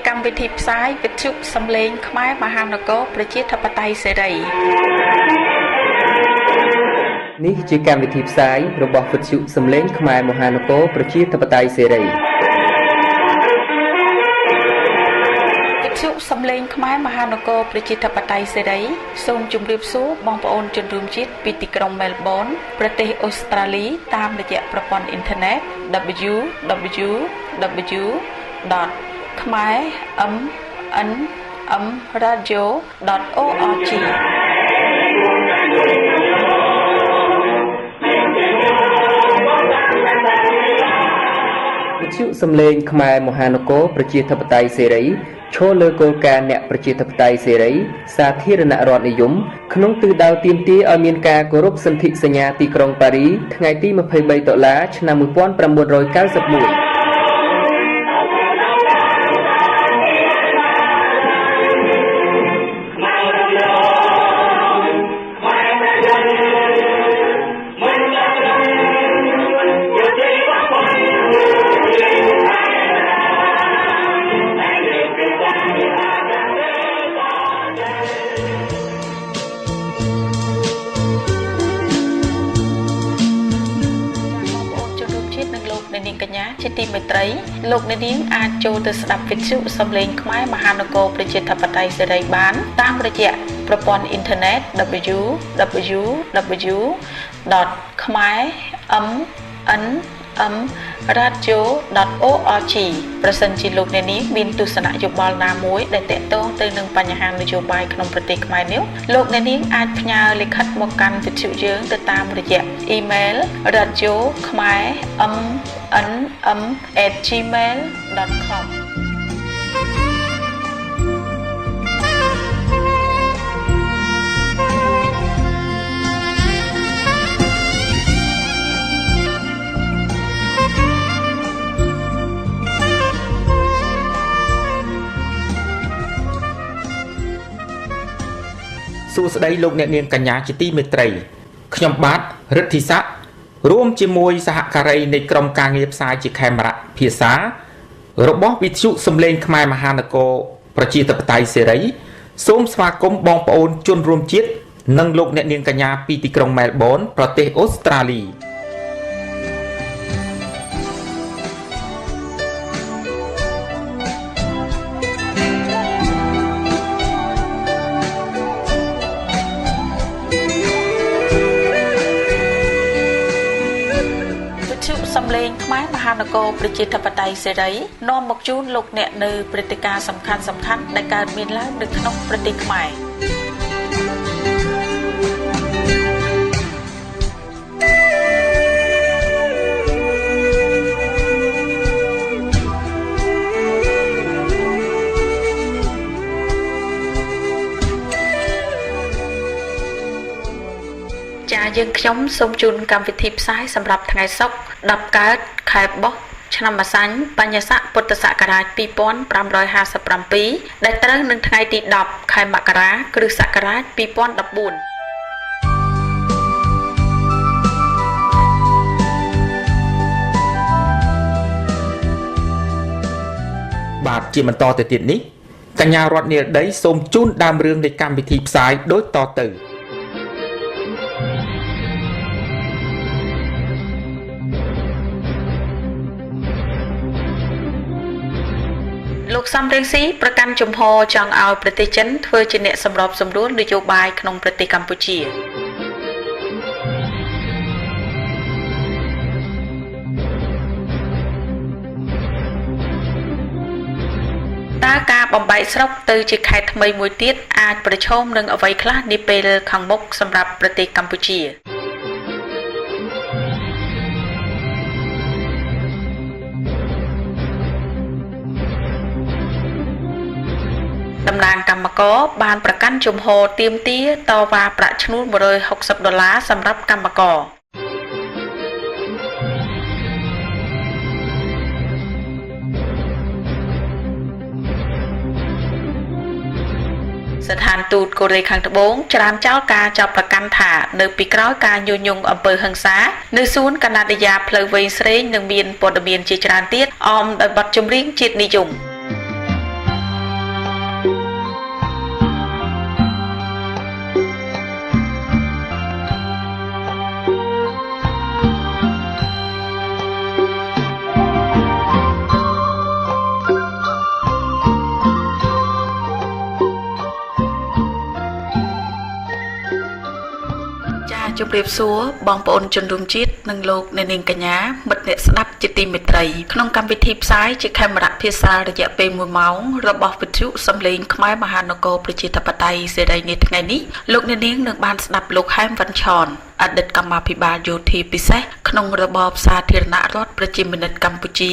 កម្មវិធីផ្សាយវិទ្យុសំឡេងខ្មែរមហានគរប្រជាធិបតេយ្យសេរីនេះជាកម្មវិធីផ្សាយរបស់វិទ្យុសំឡេងខ្មែរមហានគរប្រជាធិបតេយ្យសេរីវិទ្យុសំឡេងខ្មែរមហានគរប្រជាធិបតេយ្យសេរីសូមជម្រាបសួរបងប្អូនជនរួមជាតិពីទីក្រុងមែលប៊នប្រទេសអូស្ត្រាលីតាមរយៈប្រព័ន្ធអ៊ីនធឺណិត www.khmae.radio.org វិទ្យុសំឡេងខ្មែរមហានគរប្រជាធិបតេយ្យសេរីឈរលើគោលការណ៍អ្នកប្រជាធិបតេយ្យសេរីសាធារណរដ្ឋនិយមក្នុងទិសដៅទាមទារឲ្យមានការគោរពសន្ធិសញ្ញាទីក្រុងប៉ារីថ្ងៃទី23ដុល្លារឆ្នាំ1991ជាទីមេត្រីលោកអ្នកនាងអាចចូលទៅស្ដាប់វិទ្យុសំឡេងខ្មែរមហានគរប្រជាធិបតេយ្យសេរីបានតាមរយៈប្រព័ន្ធអ៊ីនធឺណិត www.khmae.radio.org ប្រសិនជាលោកអ្នកនាងមានទស្សនៈយោបល់ណាមួយដែលទាក់ទងទៅនឹងបញ្ហានយោបាយក្នុងប្រទេសខ្មែរនេះលោកអ្នកនាងអាចផ្ញើលិខិតមកកាន់វិទ្យុយើងទៅតាមរយៈអ៊ីមែល radio.khmae.gmail.com សួស្តីលោកអ្នកនាងកញ្ញាជាទីមេត្រីខ្ញុំបាទរិទ្ធីស័ក្តិរួមជាមួយសហការីនៃក្រុមការងារផ្សាយជាខេមរៈភាសារបស់វិទ្យុសំឡេងខ្មែរមហានគរប្រជាធិបតេយ្យសេរីសូមស្វាគមន៍បងប្អូនជនរួមជាតិនិងលោកអ្នកនាងកញ្ញាពីទីក្រុងមែលប៊នប្រទេសអូស្ត្រាលីសំឡេងខ្មែរមហានគរប្រជាធិបតេយ្យសេរីនាំមកជូនលោកអ្នកនៅព្រឹត្តិការណ៍សំខាន់ៗដែលកើតមានឡើងនៅក្នុងប្រទេសខ្មែរយើងខ្ញុំសូមជូនកម្មវិធីផ្សាយសម្រាប់ថ្ងៃសុក្រ10កើតខែបុស្សឆ្នាំម្សាញ់បញ្ញស័កពុទ្ធសករាជ2557ដែលត្រូវនឹងថ្ងៃទី10ខែមករាគ្រិស្តសករាជ2014បាទជាបន្តទៅទៀតនេះកញ្ញារតនាលដីសូមជូនដើមរឿងនៃកម្មវិធីផ្សាយដូចតទៅលោកសំរងស៊ីប្រកាន់ជំហរចង់ឲ្យប្រទេសចិនធ្វើជាអ្នកសម្របសម្រួលនយោបាយក្នុងប្រទេសកម្ពុជាតើការបំបែកស្រុកទៅជាខេត្តថ្មីមួយទៀតអាចប្រឈមនឹងអ្វីខ្លះនាពេលខាងមុខសម្រាប់ប្រទេសកម្ពុជាតំណាងកម្មករបានប្រកាន់ជំហរទាមទារតវ៉ាប្រាក់ឈ្នួល$160សម្រាប់កម្មករស្ថានទូតកូរ៉េខាងត្បូងច្រានចោលការចាប់ប្រកាន់ថានៅពីក្រោយការញុះញង់អំពើហិង្សានៅសួនកាណាឌីយ៉ាផ្លូវវែងស្រេងនឹងមានព័ត៌មានជាច្រើនទៀតអមដោយបទចម្រៀងជាតិនិយម ជម្រាបសួរបងប្អូនជនរួមជាតិនិងលោកអ្នកនាងកញ្ញាមិត្តអ្នកស្ដាប់ជាទីមេត្រីក្នុងកម្មវិធីផ្សាយជាខេមរៈភាសារយៈពេល1ម៉ោងរបស់វិទ្យុសំឡេងខ្មែរមហានគរប្រជាធិបតេយ្យសេរីនាថ្ងៃនេះលោកអ្នកនាងនឹងបានស្ដាប់លោកហែមវ៉ាន់ឆនអតីតកម្មាភិបាលយោធាពិសេសក្នុងរបបសាធារណរដ្ឋប្រជាមានិតកម្ពុជា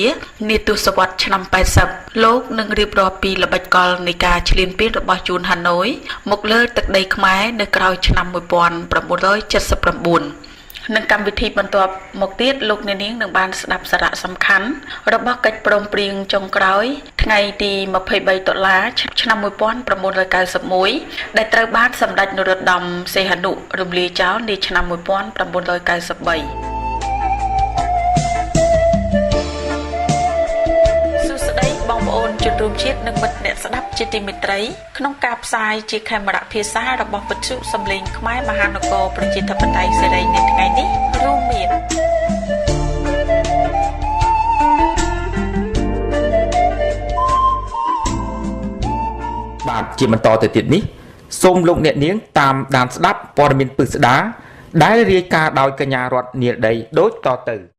នាទសវត្សរ៍ឆ្នាំ80លោកនឹងរៀបរាប់ពីល្បិចកលនៃការឈ្លានពានរបស់យួនហាណូយមកលើទឹកដីខ្មែរនៅក្រោយឆ្នាំ1979នឹងកម្មវិធីបន្ទាប់មកទៀតលោកអ្នកនាងនឹងបានស្ដាប់សារៈសំខាន់របស់កិច្ចព្រមព្រៀងចុងក្រោយថ្ងៃទី23តុលាឆ្នាំ1991ដែលត្រូវបានសម្ដេចនរោត្តមសីហនុរំលាយចោលនាឆ្នាំ1993បងប្អូនជនរួមជាតិនិងមិត្តអ្នកស្ដាប់ជាទីមេត្រីក្នុងការផ្សាយជាខេមរៈភាសារបស់វិទ្យុសំឡេងខ្មែរមហានគរប្រជាធិបតេយ្យសេរីនៅថ្ងៃនេះរួមមានបាទជាបន្តទៅទៀតនេះសូមលោកអ្នកនាងតាមដានស្ដាប់ព័ត៌មានពិស្ដាដែលរាយការណ៍ដោយកញ្ញារដ្ឋនីលដីដូចតទៅ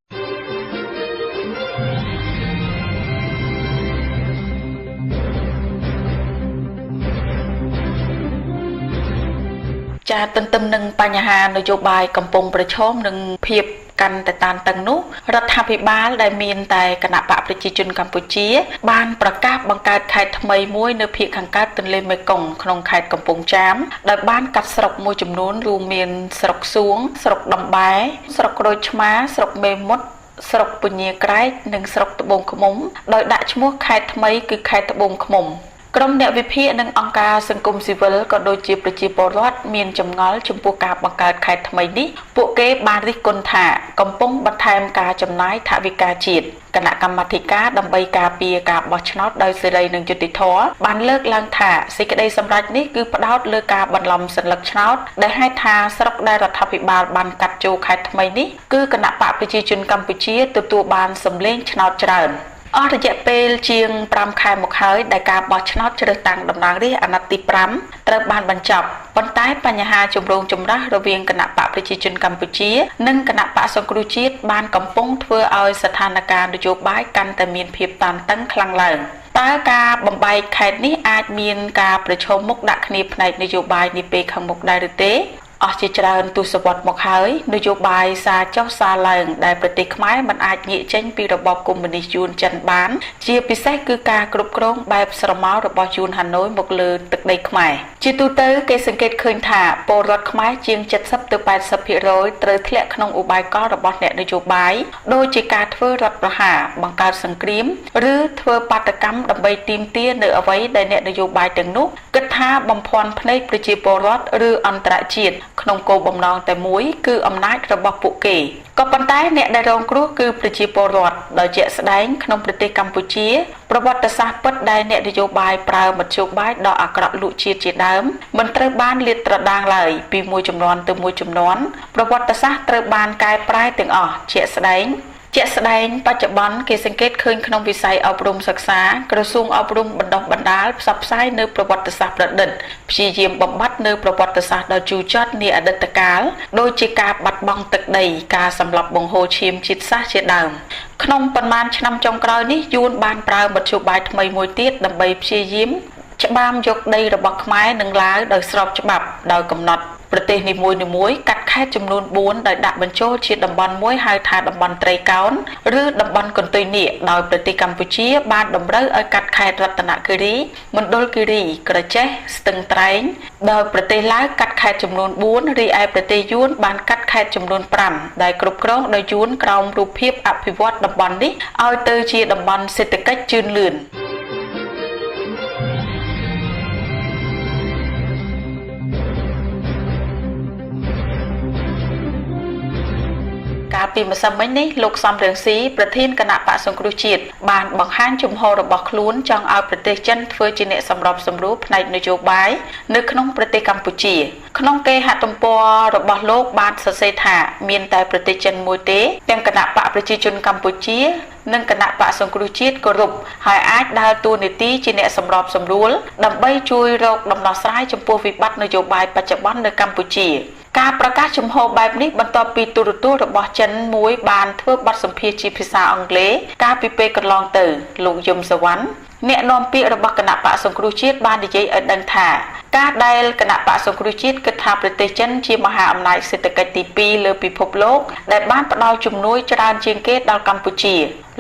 ចាទន្ទឹមនឹងបញ្ហានយោបាយកំពុងប្រឈមនឹងភាពកាន់តែតានតឹងនោះរដ្ឋាភិបាលដែលមានតែគណៈបកប្រជាជនកម្ពុជាបានប្រកាសបង្កើតខេត្តថ្មីមួយនៅភាគខាងកើតទន្លេមេគង្គក្នុងខេត្តកំពង់ចាមដោយបានកាត់ស្រុកមួយចំនួនរួមមានស្រុកសួងស្រុកដំបែស្រុកក្រូចឆ្មាស្រុកមេមត់ស្រុកពញាក្រែកនិងស្រុកត្បូងឃ្មុំដោយដាក់ឈ្មោះខេត្តថ្មីគឺខេត្តត្បូងឃ្មុំក្រុមអ្នកវិភាគនិងអង្គការសង្គមស៊ីវិលក៏ដូចជាប្រជាពលរដ្ឋមានចម្ងល់ចំពោះការបង្កើតខេត្តថ្មីនេះពួកគេបានរិះគន់ថាកំពុងបន្ថែមការចំណាយថវិកាជាតិគណៈកម្មាធិការដើម្បីការពារការបោះឆ្នោតដោយសេរីនិងយុត្តិធម៌បានលើកឡើងថាសេចក្តីសម្រេចនេះគឺផ្ដោតលើការបន្លំសัญลักษณ์ឆ្នោតដែលហេតុថាស្រុកដែលរដ្ឋាភិបាលបានកាត់ចូលខេត្តថ្មីនេះគឺគណៈបកប្រជាជនកម្ពុជាទទួលបានសម្លេងឆ្នោតច្រើនអស់រយៈពេលជាង5ខែមកហើយដែលការបោះឆ្នោតជ្រើសតាំងតំណាងរាស្ត្រអាណត្តិទី5ត្រូវបានបញ្ចប់ប៉ុន្តែបញ្ហាជំរងចម្រាស់រវាងគណៈបកប្រជាជនកម្ពុជានិងគណៈបកសង្គ្រោះជាតិបានកំពុងធ្វើឲ្យស្ថានភាពនយោបាយកាន់តែមានភាពតានតឹងខ្លាំងឡើងតើការបំបែកខេត្តនេះអាចមានការប្រឈមមុខដាក់គ្នាផ្នែកនយោបាយនាពេលខាងមុខដែរឬទេអស់ជាច្រើនទសវត្សរ៍មកហើយនយោបាយសារចុះសារឡើងដែលប្រទេសខ្មែរមិនអាចងាកចេញពីរបបកុម្មុយនីសយួនចិនបានជាពិសេសគឺការគ្រប់គ្រងបែបស្រមោលរបស់យួនហាណូយមកលើទឹកដីខ្មែរជាទូទៅគេសង្កេតឃើញថាពលរដ្ឋខ្មែរជាង 70 ទៅ 80% ត្រូវធ្លាក់ក្នុងឧបាយកលរបស់អ្នកនយោបាយដូចជាការធ្វើរដ្ឋប្រហារបង្កើតសង្គ្រាមឬធ្វើបាតកម្មដើម្បីទាមទារនៅអ្វីដែលអ្នកនយោបាយទាំងនោះគិតថាបំភាន់ភ្នែកប្រជាពលរដ្ឋឬអន្តរជាតិក្នុងគោលបំណងតែមួយគឺអំណាចរបស់ពួកគេក៏ប៉ុន្តែអ្នកដែលរងគ្រោះគឺប្រជាពលរដ្ឋដោយជាក់ស្ដែងក្នុងប្រទេសកម្ពុជាប្រវត្តិសាស្ត្រពិតដែលអ្នកនយោបាយប្រើមធ្យោបាយដ៏អាក្រក់លួចជាតិជាដើមមិនត្រូវបានលាតត្រដាងឡើយពីមួយជំនាន់ទៅមួយជំនាន់ប្រវត្តិសាស្ត្រត្រូវបានកែប្រែទាំងអស់ជាក់ស្ដែងបច្ចុប្បន្នគេសង្កេតឃើញក្នុងវិស័យអប់រំសិក្សាក្រសួងអប់រំបណ្ដុះបណ្ដាលផ្សព្វផ្សាយនៅប្រវត្តិសាស្ត្រប្រឌិតព្យាយាមបំបត្តិនៅប្រវត្តិសាស្ត្រដ៏ជូរចត់នាអតីតកាលដូចជាការបាត់បង់ទឹកដីការសម្លាប់បង្ហូរឈាមជាតិសាសន៍ជាដើមក្នុងប៉ុន្មានឆ្នាំចុងក្រោយនេះយួនបានប្រើមធ្យោបាយថ្មីមួយទៀតដើម្បីព្យាយាមច្បាមយកដីរបស់ខ្មែរនិងឡាវដោយស្របច្បាប់ដោយកំណត់ប្រទេសនីមួយៗកាត់ខេត្តចំនួន4ដោយដាក់បញ្ចូលជាតំបន់មួយហៅថាតំបន់ត្រីកោណឬតំបន់កន្ទុយនាគដោយប្រទេសកម្ពុជាបានតម្រូវឲ្យកាត់ខេត្តរតនគិរីមណ្ឌលគិរីក្រចេះស្ទឹងត្រែងដោយប្រទេសឡាវកាត់ខេត្តចំនួន4រីឯប្រទេសយួនបានកាត់ខេត្តចំនួន5ដែលគ្រប់គ្រងដោយយួនក្រោមរូបភាពអភិវឌ្ឍតំបន់នេះឲ្យទៅជាតំបន់សេដ្ឋកិច្ចជឿនលឿនកាលពីម្សិលមិញនេះលោកសំរងស៊ីប្រធានគណៈបកសង្គ្រោះជាតិបានបង្ហាញជំហររបស់ខ្លួនចង់ឲ្យប្រទេសចិនធ្វើជាអ្នកសម្របសម្រួលផ្នែកនយោបាយនៅក្នុងប្រទេសកម្ពុជាក្នុងគេហទំព័ររបស់លោកបានសរសេរថាមានតែប្រទេសចិនមួយទេទាំងគណៈបកប្រជាជនកម្ពុជានិងគណៈបកសង្គ្រោះជាតិគោរពហើយអាចដើរតួនាទីជាអ្នកសម្របសម្រួលដើម្បីជួយរកដំណោះស្រាយចំពោះវិបត្តិនយោបាយបច្ចុប្បន្ននៅកម្ពុជា ការប្រកាសជំហរបែបនេះបន្ទាប់ពីទូរទស្សន៍របស់ចិនមួយបានធ្វើបទសម្ភាសន៍ជាភាសាអង់គ្លេសកាលពីពេលកន្លងទៅលោកយមសវណ្ណអ្នកនាំពាក្យរបស់គណៈបកសង្គ្រោះជាតិបាននិយាយឲ្យដឹងថាការដែលគណៈបកសង្គ្រោះជាតិគិតថាប្រទេសចិនជាមហាអំណាចសេដ្ឋកិច្ចទី2លើពិភពលោកដែលបានផ្ដល់ជំនួយច្រើនជាងគេដល់កម្ពុជា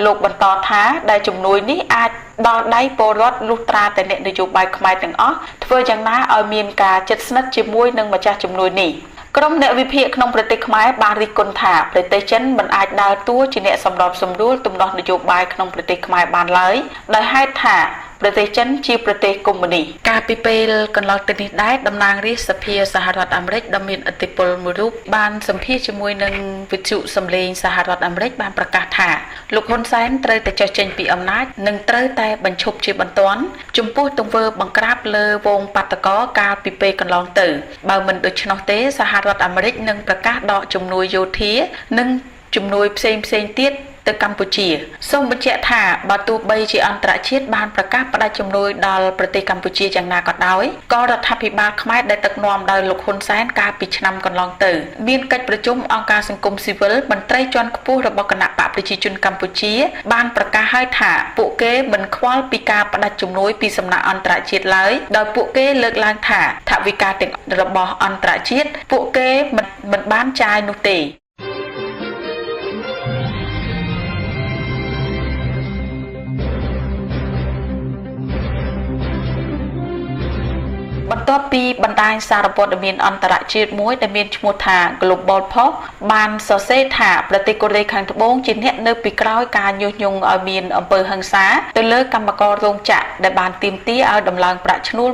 លោកបន្តថាដែលជំនួយនេះអាចដល់ដៃពលរដ្ឋលុះត្រាតែអ្នកនយោបាយខ្មែរទាំងអស់ធ្វើយ៉ាងណាឲ្យមានការជិតស្និទ្ធជាមួយនឹងម្ចាស់ជំនួយនេះក្រុមអ្នកវិភាគក្នុងប្រទេសខ្មែរបានរិះគន់ថាប្រទេសចិនមិនអាចដើរតួជាអ្នកសម្របសម្រួលទំនាស់នយោបាយក្នុងប្រទេសខ្មែរបានឡើយដោយហេតុថាប្រទេសចិនជាប្រទេសកុម្មុយនីសកាលពីពេលកន្លងទៅនេះដែរតំណាងរាស្ត្រសភាសហរដ្ឋអាមេរិកដ៏មានឥទ្ធិពលមួយរូបបានសម្ភាសជាមួយនឹងវិទ្យុសំឡេងសហរដ្ឋអាមេរិកបានប្រកាសថាលោកហ៊ុនសែនត្រូវតែចេញចេញពីអំណាចនិងត្រូវតែបញ្ឈប់ជាបន្ទាន់ចំពោះទង្វើបង្ក្រាបលើវងបាតកោកាលពីពេលកន្លងទៅបើមិនដូច្នោះទេសហរដ្ឋអាមេរិកនឹងប្រកាសដកជំនួយយោធានិងជំនួយផ្សេងទៀតទៅកម្ពុជាសូមបញ្ជាក់ថាបើទោះបីជាអន្តរជាតិបានប្រកាសផ្តល់ជំនួយដល់ប្រទេសកម្ពុជាយ៉ាងណាក៏ដោយក៏រដ្ឋាភិបាលខ្មែរដែលដឹកនាំដោយលោកហ៊ុនសែនកាលពីឆ្នាំកន្លងទៅមានកិច្ចប្រជុំអង្គការសង្គមស៊ីវិលមន្ត្រីជាន់ខ្ពស់របស់គណៈបកប្រជាជនកម្ពុជាបានប្រកាសឲ្យថាពួកគេមិនខ្វល់ពីការផ្តល់ជំនួយពីសំណាក់អន្តរជាតិឡើយដោយពួកគេលើកឡើងថាថវិកាទាំងរបស់អន្តរជាតិពួកគេមិនបានចាយនោះទេបន្ទាប់ពីបណ្ដាញសារព័ត៌មានអន្តរជាតិមួយដែលមានឈ្មោះថា Global Post បានសរសេរថាប្រទេសកូរ៉េខាងត្បូងជាអ្នកនៅពីក្រោយការញុះញង់ឲ្យមានអំពើហិង្សាទៅលើកម្មកររោងចក្រដែលបានទាមទារឲ្យដំឡើងប្រាក់ឈ្នួល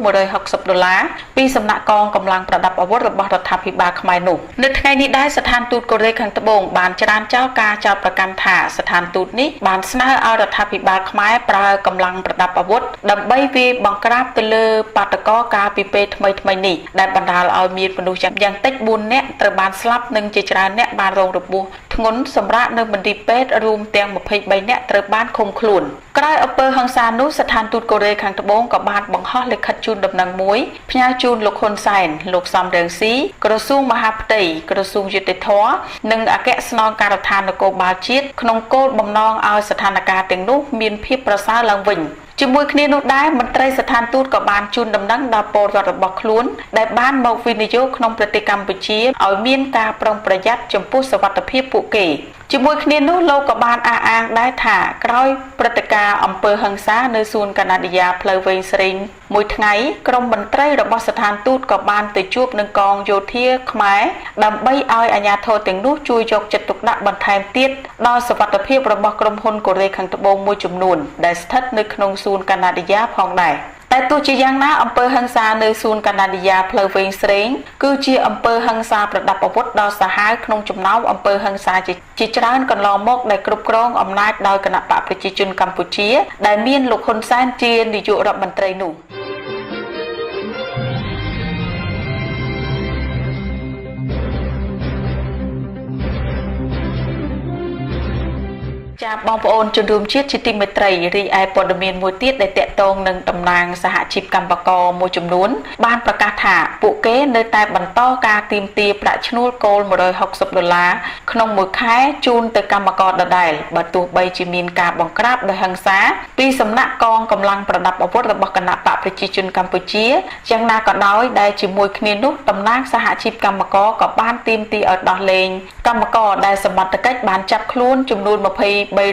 $160ពីសំណាក់កងកម្លាំងប្រដាប់អាវុធរបស់រដ្ឋាភិបាលខ្មែរនោះនៅថ្ងៃនេះដែរស្ថានទូតកូរ៉េខាងត្បូងបានច្រានចោលការចោទប្រកាន់ថាស្ថានទូតនេះបានស្នើឲ្យរដ្ឋាភិបាលខ្មែរប្រើកម្លាំងប្រដាប់អាវុធដើម្បីវាយបង្ក្រាបទៅលើបាតកោកាលពីពេលថ្មីនេះដែលបណ្ដាលឲ្យមានមនុស្សយ៉ាងតិច4នាក់ត្រូវបានស្លាប់និងជាច្រើនអ្នកបានរងរបួសធ្ងន់សម្រាប់នៅមន្ទីរពេទ្យរួមទាំង23នាក់ត្រូវបានឃុំខ្លួនក្រោយអំពើហិង្សានោះស្ថានទូតកូរ៉េខាងត្បូងក៏បានបង្ហោះលិខិតជូនដំណឹងមួយផ្ញើជូនលោកហ៊ុនសែនលោកសំរងស៊ីក្រសួងមហាផ្ទៃក្រសួងយុតិធម៌និងអគ្គស្នងការដ្ឋាននគរបាលជាតិក្នុងគោលបំណងឲ្យស្ថានភាពទាំងនោះមានភាពប្រសើរឡើងវិញជាមួយគ្នានោះដែរមន្ត្រីស្ថានទូតក៏បានជូនដំណឹងដល់ពលរដ្ឋរបស់ខ្លួនដែលបានមកវិនិយោគក្នុងប្រទេសកម្ពុជាឲ្យមានការប្រុងប្រយ័ត្នចំពោះសុវត្ថិភាពពួកគេជាមួយគ្នានោះលោកក៏បានអះអាងដែរថាក្រោយព្រឹត្តិការណ៍អំពើហិង្សានៅសួនកាណាឌីយ៉ាផ្លូវវែងស្រេងមួយថ្ងៃក្រុមមន្ត្រីរបស់ស្ថានទូតក៏បានទៅជួបនឹងកងយោធាខ្មែរដើម្បីឲ្យអាជ្ញាធរទាំងនោះជួយយកចិត្តទុកដាក់បន្ថែមទៀតដល់សុវត្ថិភាពរបស់ក្រុមហ៊ុនកូរ៉េខាងត្បូងមួយចំនួនដែលស្ថិតនៅក្នុងសួនកាណាឌីយ៉ាផងដែរតែទោះជាយ៉ាងណាអំពើហិង្សានៅសួនកាណាឌីយ៉ាផ្លូវវែងស្រេងគឺជាអំពើហិង្សាប្រដាប់អាវុធដ៏សាហាវក្នុងចំណោមអំពើហិង្សាជាច្រើនកន្លងមកដែលគ្រប់គ្រងអំណាចដោយគណៈបកប្រជាជនកម្ពុជាដែលមានលោកហ៊ុនសែនជានាយករដ្ឋមន្ត្រីនោះចាបងប្អូនជនរួមជាតិជាទីមេត្រីរីឯព័ត៌មានមួយទៀតដែលតាក់ទងនឹងតំណាងសហជីពកម្មករមួយចំនួនបានប្រកាសថាពួកគេនៅតែបន្តការទាមទារប្រាក់ឈ្នួលគោល$160ក្នុងមួយខែជូនទៅកម្មករដដែលបើទោះបីជាមានការបង្ក្រាបដោយហិង្សាពីសំណាក់កងកម្លាំងប្រដាប់អាវុធរបស់គណៈបកប្រជាជនកម្ពុជាយ៉ាងណាក៏ដោយដែលជាមួយគ្នានោះតំណាងសហជីពកម្មករក៏បានទាមទារឲ្យដោះលែងកម្មករដែលសមត្ថកិច្ចបានចាប់ខ្លួនចំនួន23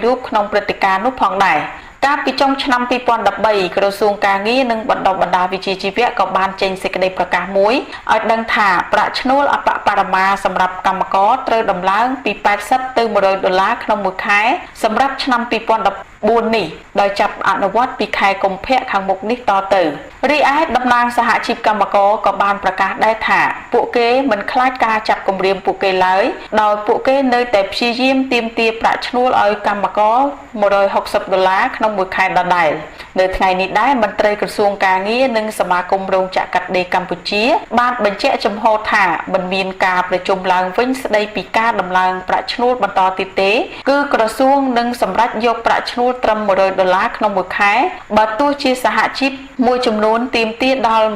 រូបក្នុងព្រឹត្តិការណ៍នោះផងដែរកាលពីចុងឆ្នាំ2013ក្រសួងការងារនិងបណ្ដុះបណ្ដាលវិជ្ជាជីវៈក៏បានចេញសេចក្តីប្រកាសមួយឲ្យដឹងថាប្រាក់ឈ្នួលអបបរមាសម្រាប់កម្មករត្រូវដំឡើងពី$80ទៅ$100ក្នុងមួយខែសម្រាប់ឆ្នាំ2014នេះដោយចាប់អនុវត្តពីខែកុម្ភៈខាងមុខនេះតទៅរីឯតំណាងសហជីពកម្មករក៏បានប្រកាសដែរថាពួកគេមិនខ្លាចការចាប់គំរាមពួកគេឡើយដោយពួកគេនៅតែព្យាយាមទាមទារប្រាក់ឈ្នួលឲ្យកម្មករ$160ក្នុងមួយខែដដែល នៅថ្ងៃនេះដែរមន្ត្រីក្រសួងការងារនិងសមាគមរោងចក្រកាត់ដេរកម្ពុជាបានបញ្ជាក់ចំហថាមិនមានការប្រជុំឡើងវិញស្ដីពីការដំឡើងប្រាក់ឈ្នួលបន្តទៀតទេគឺក្រសួងនឹងសម្រេចយកប្រាក់ឈ្នួលត្រឹម$100ក្នុងមួយខែបើទោះជាសហជីពមួយចំនួនទាមទារដល់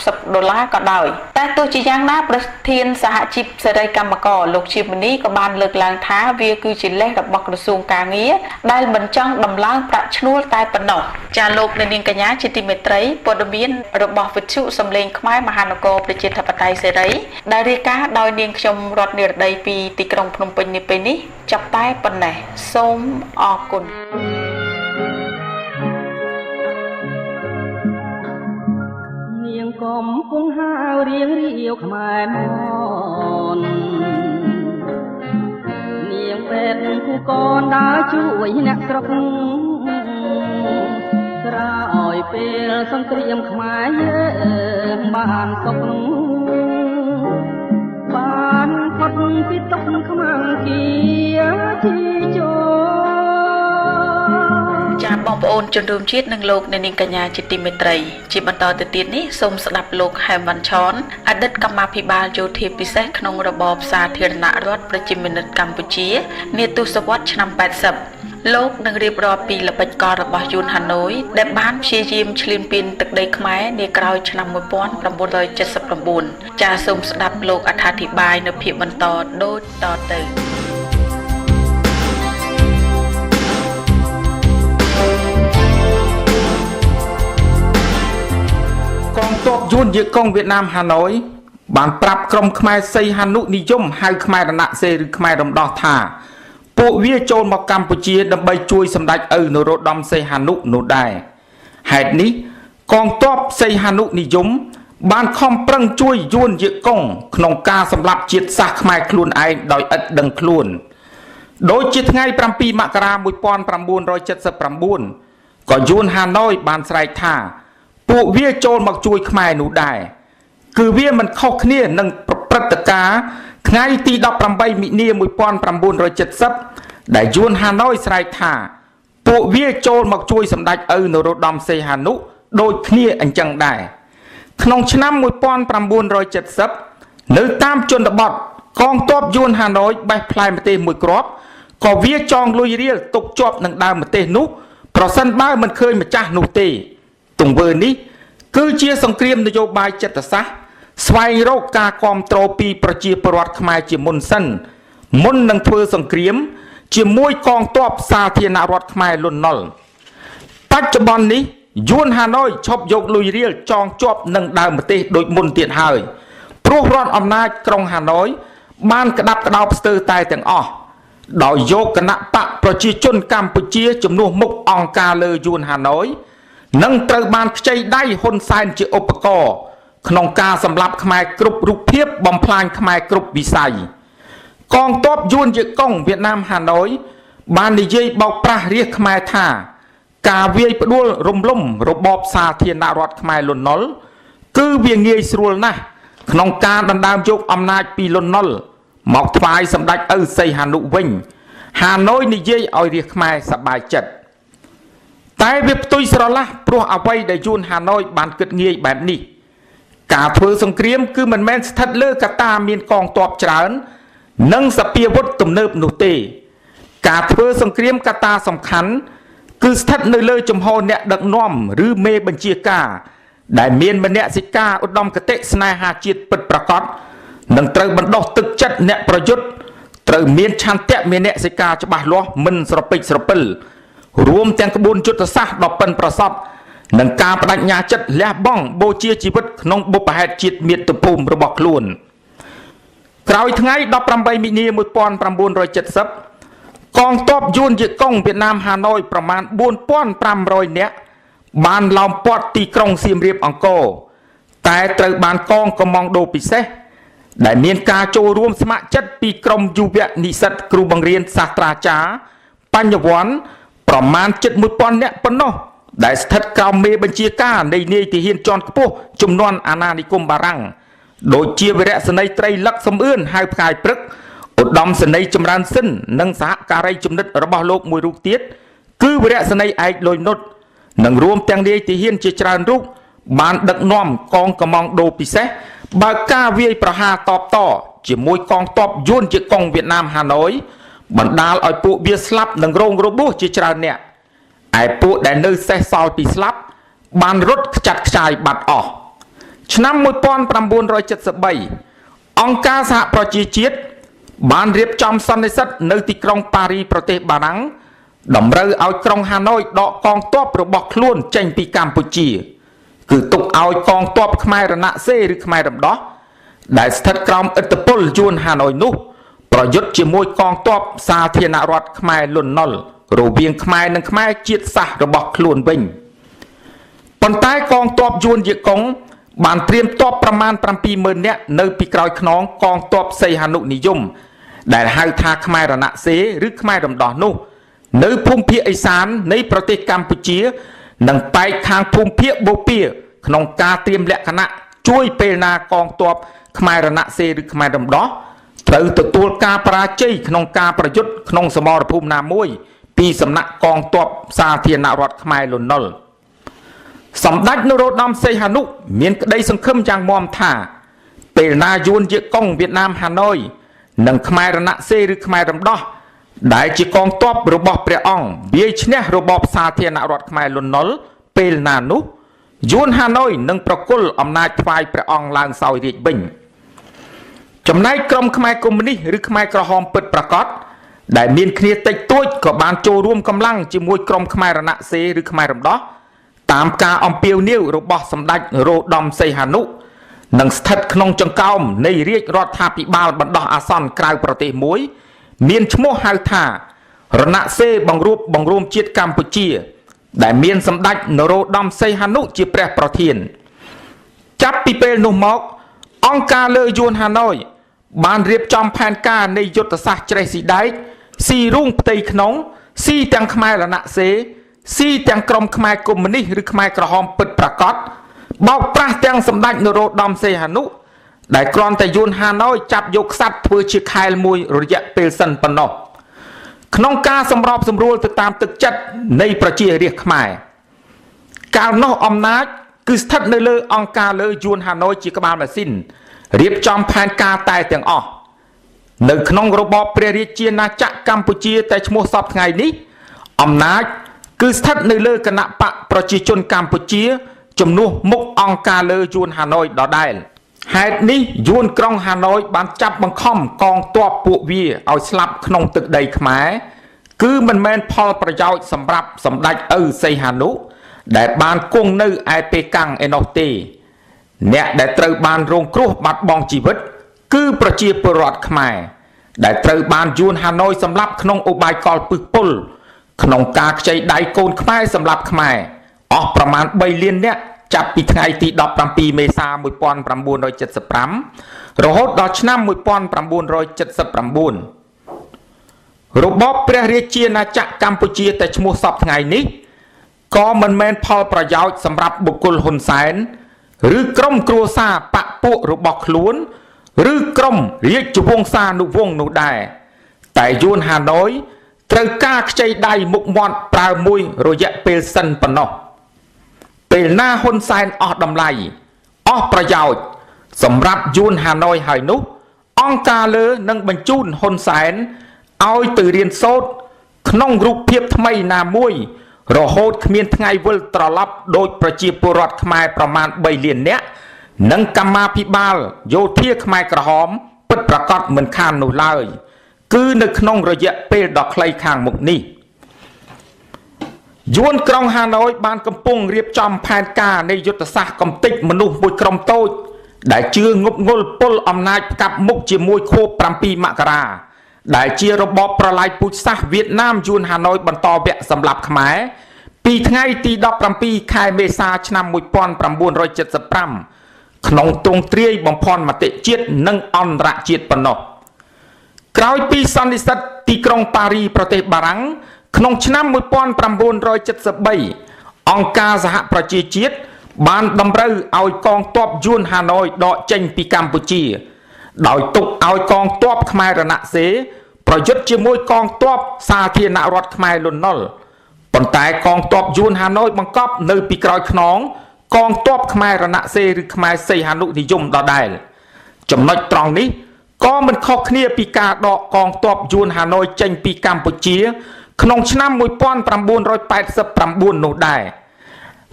$160ក៏ដោយតែទោះជាយ៉ាងណាប្រធានសហជីពសេរីកម្មករលោកជាមនីក៏បានលើកឡើងថាវាគឺជាលេសរបស់ក្រសួងការងារដែលមិនចង់ដំឡើងប្រាក់ឈ្នួលតែប៉ុណ្ណោះចាលោកនាងកញ្ញាជាទីមេត្រីព័ត៌មានរបស់វិទ្យុសំឡេងខ្មែរមហានគរប្រជាធិបតេយ្យសេរីដែលរាយការណ៍ដោយនាងខ្ញុំរតនារដីពីទីក្រុងភ្នំពេញនាពេលនេះចាប់តែប៉ុណ្ណេះសូមអរគុណនាងកំពុងហៅរៀងរាវខ្មែរមននាងពេទ្យគូកនដើរជួយអ្នកស្រុកក្រោយពេលសង្គ្រាមខ្មែរយើងបានសុខបានផុតពីទុក្ខខ្មាំងគៀទីជោចាបងប្អូនជនរួមជាតិនិងលោកអ្នកនាងកញ្ញាជាទីមេត្រីជាបន្តទៅទៀតនេះសូមស្ដាប់លោកហែមវ៉ាន់ឆនអតីតកម្មាភិបាលយោធាពិសេសក្នុងរបបសាធារណរដ្ឋប្រជាមានិតកម្ពុជានាទសវត្សរ៍ឆ្នាំ80លោកនឹងរៀបរាប់ពីល្បិចកលរបស់យួនហាណូយដែលបានព្យាយាមឈ្លានពានទឹកដីខ្មែរនាក្រោយឆ្នាំ1979ចាសសូមស្ដាប់លោកអត្ថាធិប្បាយនៅភាគបន្តដូចតទៅកងទ័ពយួនយាកុងវៀតណាមហាណូយបានប្រាប់ក្រុមខ្មែរសីហានុនិយមហៅខ្មែររណសេរីឬខ្មែររំដោះថាពួកវាចូលមកកម្ពុជាដើម្បីជួយសម្ដេចឪនរោត្តមសីហានុនោះដែរហេតុនេះកងទ័ពសីហានុនិយមបានខំប្រឹងជួយយួនយាកុងក្នុងការសម្លាប់ជាតិសាសន៍ខ្មែរខ្លួនឯងដោយឥតដឹងខ្លួនដោយជាថ្ងៃ7មករា1979ក៏យួនហាណូយបានស្រែកថាពួកវាចូលមកជួយខ្មែរនោះដែរគឺវាមិនខុសគ្នានឹងព្រឹត្តិការណ៍ថ្ងៃទី18មិនិនា1970ដែលយួនហាណូយស្រែកថាពួកវាចូលមកជួយសម្ដេចឪនរោត្តមសីហានុដូចគ្នាអញ្ចឹងដែរក្នុងឆ្នាំ1970នៅតាមជនបទកងទ័ពយួនហាណូយបេះផ្លែម្ទេសមួយគ្រាប់ក៏វាចងលុយរៀលទុកជាប់នឹងដើមម្ទេសនោះប្រសិនបើមិនឃើញម្ចាស់នោះទេទង្វើនេះគឺជាសង្គ្រាមនយោបាយចិត្តសាស្ត្រស្វែងរកការគាំទ្រពីប្រជាពលរដ្ឋខ្មែរជាមុនសិនមុននឹងធ្វើសង្គ្រាមជាមួយកងទ័ពសាធារណរដ្ឋខ្មែរលន់នល់បច្ចុប្បន្ននេះយួនហាណូយឈប់យកលុយរៀលចងជាប់នឹងដើមម្ទេសដូចមុនទៀតហើយព្រោះរដ្ឋអំណាចក្រុងហាណូយបានក្តាប់ក្តោបស្ទើរតែទាំងអស់ដោយយកគណៈបកប្រជាជនកម្ពុជាជំនួសមុខអង្គការលើយួនហាណូយនឹងត្រូវបានខ្ចីដៃហ៊ុនសែនជាឧបករណ៍ក្នុងការសម្លាប់ខ្មែរគ្រប់រូបភាពបំផ្លាញខ្មែរគ្រប់វិស័យកងទ័ពយួនយាកុងវៀតណាមហាណូយបាននិយាយបោកប្រាស់រាជខ្មែរថាការវាយផ្ដួលរំលំរបបសាធារណរដ្ឋខ្មែរលន់នល់គឺវាងាយស្រួលណាស់ក្នុងការដណ្ដើមយកអំណាចពីលន់នល់មកថ្វាយសម្ដេចឪសីហានុវិញហាណូយនិយាយឲ្យរាជខ្មែរសប្បាយចិត្តតែវាផ្ទុយស្រឡះព្រោះអ្វីដែលយួនហាណូយបានគិតងាយបែបនេះការធ្វើសង្គ្រាមគឺមិនមែនស្ថិតលើកត្តាមានកងទ័ពច្រើននិងសពាវុធទំនើបនោះទេការធ្វើសង្គ្រាមកត្តាសំខាន់គឺស្ថិតនៅលើចំហអ្នកដឹកនាំឬមេបញ្ជាការដែលមានមនសិការឧត្តមគតិស្នេហាជាតិពិតប្រាកដនឹងត្រូវបណ្ដុះទឹកចិត្តអ្នកប្រយុទ្ធត្រូវមានឆន្ទៈមាននសិការច្បាស់លាស់មិនស្រពេចស្រពិលរួមទាំងក្បួនយុទ្ធសាស្ត្រដ៏ប៉ិនប្រសប់និងការបដិញ្ញាចិត្តលះបង់បូជាជីវិតក្នុងបុព្វហេតុជាតិមាតុភូមិរបស់ខ្លួនក្រោយថ្ងៃ18មិនិនា1970កងទ័ពយួនយាកុងវៀតណាមហាណូយប្រមាណ4500នាក់បានឡោមព័ទ្ធទីក្រុងសៀមរាបអង្គរតែត្រូវបានកងកម្ម៉ង់ដូពិសេសដែលមានការចូលរួមស្ម័គ្រចិត្តពីក្រុមយុវនិស្សិតគ្រូបង្រៀនសាស្ត្រាចារ្យបញ្ញវន្តប្រមាណជិត1000នាក់ប៉ុណ្ណោះដែលស្ថិតក្រោមមេបញ្ជាការនៃនាយទាហានជាន់ខ្ពស់ជំនាន់អាណានិគមបារាំងដូចជាវីរៈសេនីយ៍ត្រីលឹកសំអឿនហៅផ្កាយព្រឹកឧត្តមសេនីយ៍ចម្រើនសិននិងសហការីជំនិតរបស់លោកមួយរូបទៀតគឺវីរៈសេនីយ៍ឯកលុយនុត និងរួមទាំងនាយទាហានជាច្រើនរូបបានដឹកនាំកងកម្លាំងដូពិសេសបើកការវាយប្រហារតបតជាមួយកងទ័ពយួនជាកងវៀតណាមហាណូយបណ្ដាលឲ្យពួកវាស្លាប់និងរងរបួសជាច្រើនអ្នកឯពួកដែលនៅសេសសល់ពីស្លាប់បានរត់ខ្ចាត់ខ្ចាយបាត់អស់ឆ្នាំ 1973 អង្គការសហប្រជាជាតិបានរៀបចំសន្និសីទនៅទីក្រុងប៉ារីប្រទេសបារាំងតម្រូវឲ្យក្រុងហាណូយដកកងទ័ពរបស់ខ្លួនចេញពីកម្ពុជាគឺទុកឲ្យកងទ័ពខ្មែររណសិរ្សឬខ្មែររំដោះដែលស្ថិតក្រោមឥទ្ធិពលយួនហាណូយនោះប្រយុទ្ធជាមួយកងទ័ពសាធារណរដ្ឋខ្មែរលន់នល់រវាងខ្មែរនិងខ្មែរជាតិសាសន៍របស់ខ្លួនវិញប៉ុន្តែកងទ័ពយួនយេកុងបានត្រៀមទ័ពប្រមាណ 70000 នាក់នៅពីក្រោយខ្នងកងទ័ពសីហនុនិយមដែលហៅថាខ្មែររណសិរ្សឬខ្មែររំដោះនោះនៅភូមិភាគឦសាននៃប្រទេសកម្ពុជានិងប៉ែកខាងភូមិភាគបូព៌ាក្នុងការត្រៀមលក្ខណៈជួយពេលណាកងទ័ពខ្មែររណសិរ្សឬខ្មែររំដោះត្រូវទទួលការបរាជ័យក្នុងការប្រយុទ្ធក្នុងសមរភូមិណាមួយពីសំណាក់កងទ័ពសាធារណរដ្ឋខ្មែរលន់នល់សម្ដេចនរោត្តមសីហនុមានក្តីសង្ឃឹមយ៉ាងមាំថាពេលណាយួនយេកុងវៀតណាមហាណូយនិងខ្មែររណសិរ្សឬខ្មែររំដោះដែលជាកងទ័ពរបស់ព្រះអង្គវាយឈ្នះរបបសាធារណរដ្ឋខ្មែរលន់នល់ពេលណានោះយួនហាណូយនឹងប្រគល់អំណាចថ្វាយព្រះអង្គឡើងសោយរាជ្យវិញចំណែកក្រុមខ្មែរកុម្មុយនីសឬខ្មែរក្រហមពិតប្រាកដដែលមានគ្នាតិចតួចក៏បានចូលរួមកម្លាំងជាមួយក្រុមខ្មែររណសិរ្សឬខ្មែររំដោះតាមការអំពាវនាវរបស់សម្ដេចនរោត្តមសីហនុនិងស្ថិតក្នុងចង្កោមនៃរាជរដ្ឋាភិបាលបណ្ដោះអាសន្នក្រៅប្រទេសមួយមានឈ្មោះហៅថារណសិរ្សបង្រួបបង្រួមជាតិកម្ពុជាដែលមានសម្ដេចនរោត្តមសីហនុជាព្រះប្រធានចាប់ពីពេលនោះមកអង្គការលើយួនហាណូយបានរៀបចំផែនការនៃយុទ្ធសាស្ត្រច្រេះស៊ីដែកស៊ីរូងផ្ទៃក្នុងស៊ីទាំងខ្មែររណសិរ្សស៊ីទាំងក្រុមខ្មែរកុម្មុយនីសឬខ្មែរក្រហមពិតប្រាកដបោកប្រាស់ទាំងសម្ដេចនរោត្តមសីហនុដែលគ្រាន់តែយួនហាណូយចាប់យកខ្សាត់ធ្វើជាខែលមួយរយៈពេលសិនប៉ុណ្ណោះក្នុងការសម្របសម្រួលទៅតាមទឹកចិត្តនៃប្រជារាស្ត្រខ្មែរកាលនោះអំណាចគឺស្ថិតនៅលើអង្គការលើយួនហាណូយជាក្បាលម៉ាស៊ីនរៀបចំផែនការតែទាំងអស់នៅក្នុងរបបព្រះរាជាណាចក្រកម្ពុជាតែឈ្មោះសពថ្ងៃនេះអំណាចគឺស្ថិតនៅលើគណៈបកប្រជាជនកម្ពុជាជំនួសមុខអង្គការលើយួនហាណូយដដែលហេតុនេះយួនក្រុងហាណូយបានចាប់បង្ខំកងទ័ពពួកវាឲ្យស្លាប់ក្នុងទឹកដីខ្មែរគឺមិនមែនផលប្រយោជន៍សម្រាប់សម្ដេចឪសីហនុដែលបានគង់នៅឯប៉េកាំងឯនោះទេអ្នកដែលត្រូវបានរងគ្រោះបាត់បង់ជីវិតគឺប្រជាពលរដ្ឋខ្មែរដែលត្រូវបានយួនហាណូយសម្លាប់ក្នុងឧបាយកលពឹសពុលក្នុងការខ្ចីដៃកូនខ្មែរសម្រាប់ខ្មែរអស់ប្រមាណ3លាននាក់ចាប់ពីថ្ងៃទី17មេសា 1975រហូតដល់ឆ្នាំ 1979របបព្រះរាជាណាចក្រកម្ពុជាតែឈ្មោះសពថ្ងៃនេះក៏មិនមែនផលប្រយោជន៍សម្រាប់បុគ្គលហ៊ុនសែនឬក្រុមគ្រួសារបកពួករបស់ខ្លួនឬក្រុមរាជវង្សានុវង្សនោះដែរតែយួនហាណូយត្រូវការខ្ចីដៃមុខមាត់ប្រើមួយរយៈពេលសិនប៉ុណ្ណោះពេលណាហ៊ុនសែនអស់តម្លៃអស់ប្រយោជន៍សម្រាប់យួនហាណូយហើយនោះអង្គការលើនឹងបញ្ជូនហ៊ុនសែនឲ្យទៅរៀនសូត្រក្នុងរូបភាពថ្មីណាមួយរហូតគ្មានថ្ងៃវិលត្រឡប់ដោយប្រជាពលរដ្ឋខ្មែរប្រមាណ3លាននាក់និងកម្មាភិបាលយោធាខ្មែរក្រហមពិតប្រាកដមិនខាននោះឡើយគឺនៅក្នុងរយៈពេលដ៏ខ្លីខាងមុខនេះយួនក្រុងហាណូយបានកំពុងរៀបចំផែនការនៃយុទ្ធសាស្ត្រកំទេចមនុស្សមួយក្រុមតូចដែលជឿងប់ងល់ពលអំណាចផ្កាប់មុខជាមួយខួប7មករាដែលជារបបប្រល័យពូជសាសន៍វៀតណាមយួនហាណូយបន្តវគ្គសម្លាប់ខ្មែរពីថ្ងៃទី17ខែមេសាឆ្នាំ1975ក្នុងទ្រង់ទ្រាយបំភាន់មតិជាតិនិងអន្តរជាតិប៉ុណ្ណោះក្រោយពីសន្និសីទទីក្រុងប៉ារីប្រទេសបារាំងក្នុងឆ្នាំ1973អង្គការសហប្រជាជាតិបានតម្រូវឲ្យកងទ័ពយួនហាណូយដកចេញពីកម្ពុជាដោយទុកឲ្យកងទ័ពខ្មែររណសិរ្សប្រយុទ្ធជាមួយកងទ័ពសាធារណរដ្ឋខ្មែរលន់នល់ ប៉ុន្តែកងទ័ពយួនហាណូយបង្កប់នៅពីក្រោយខ្នងកងទ័ពខ្មែររណសេរីឬខ្មែរសីហនុនិយមដដែលចំណុចត្រង់នេះក៏មិនខុសគ្នាពីការដកកងទ័ពយួនហាណូយចេញពីកម្ពុជាក្នុងឆ្នាំ1989នោះដែរ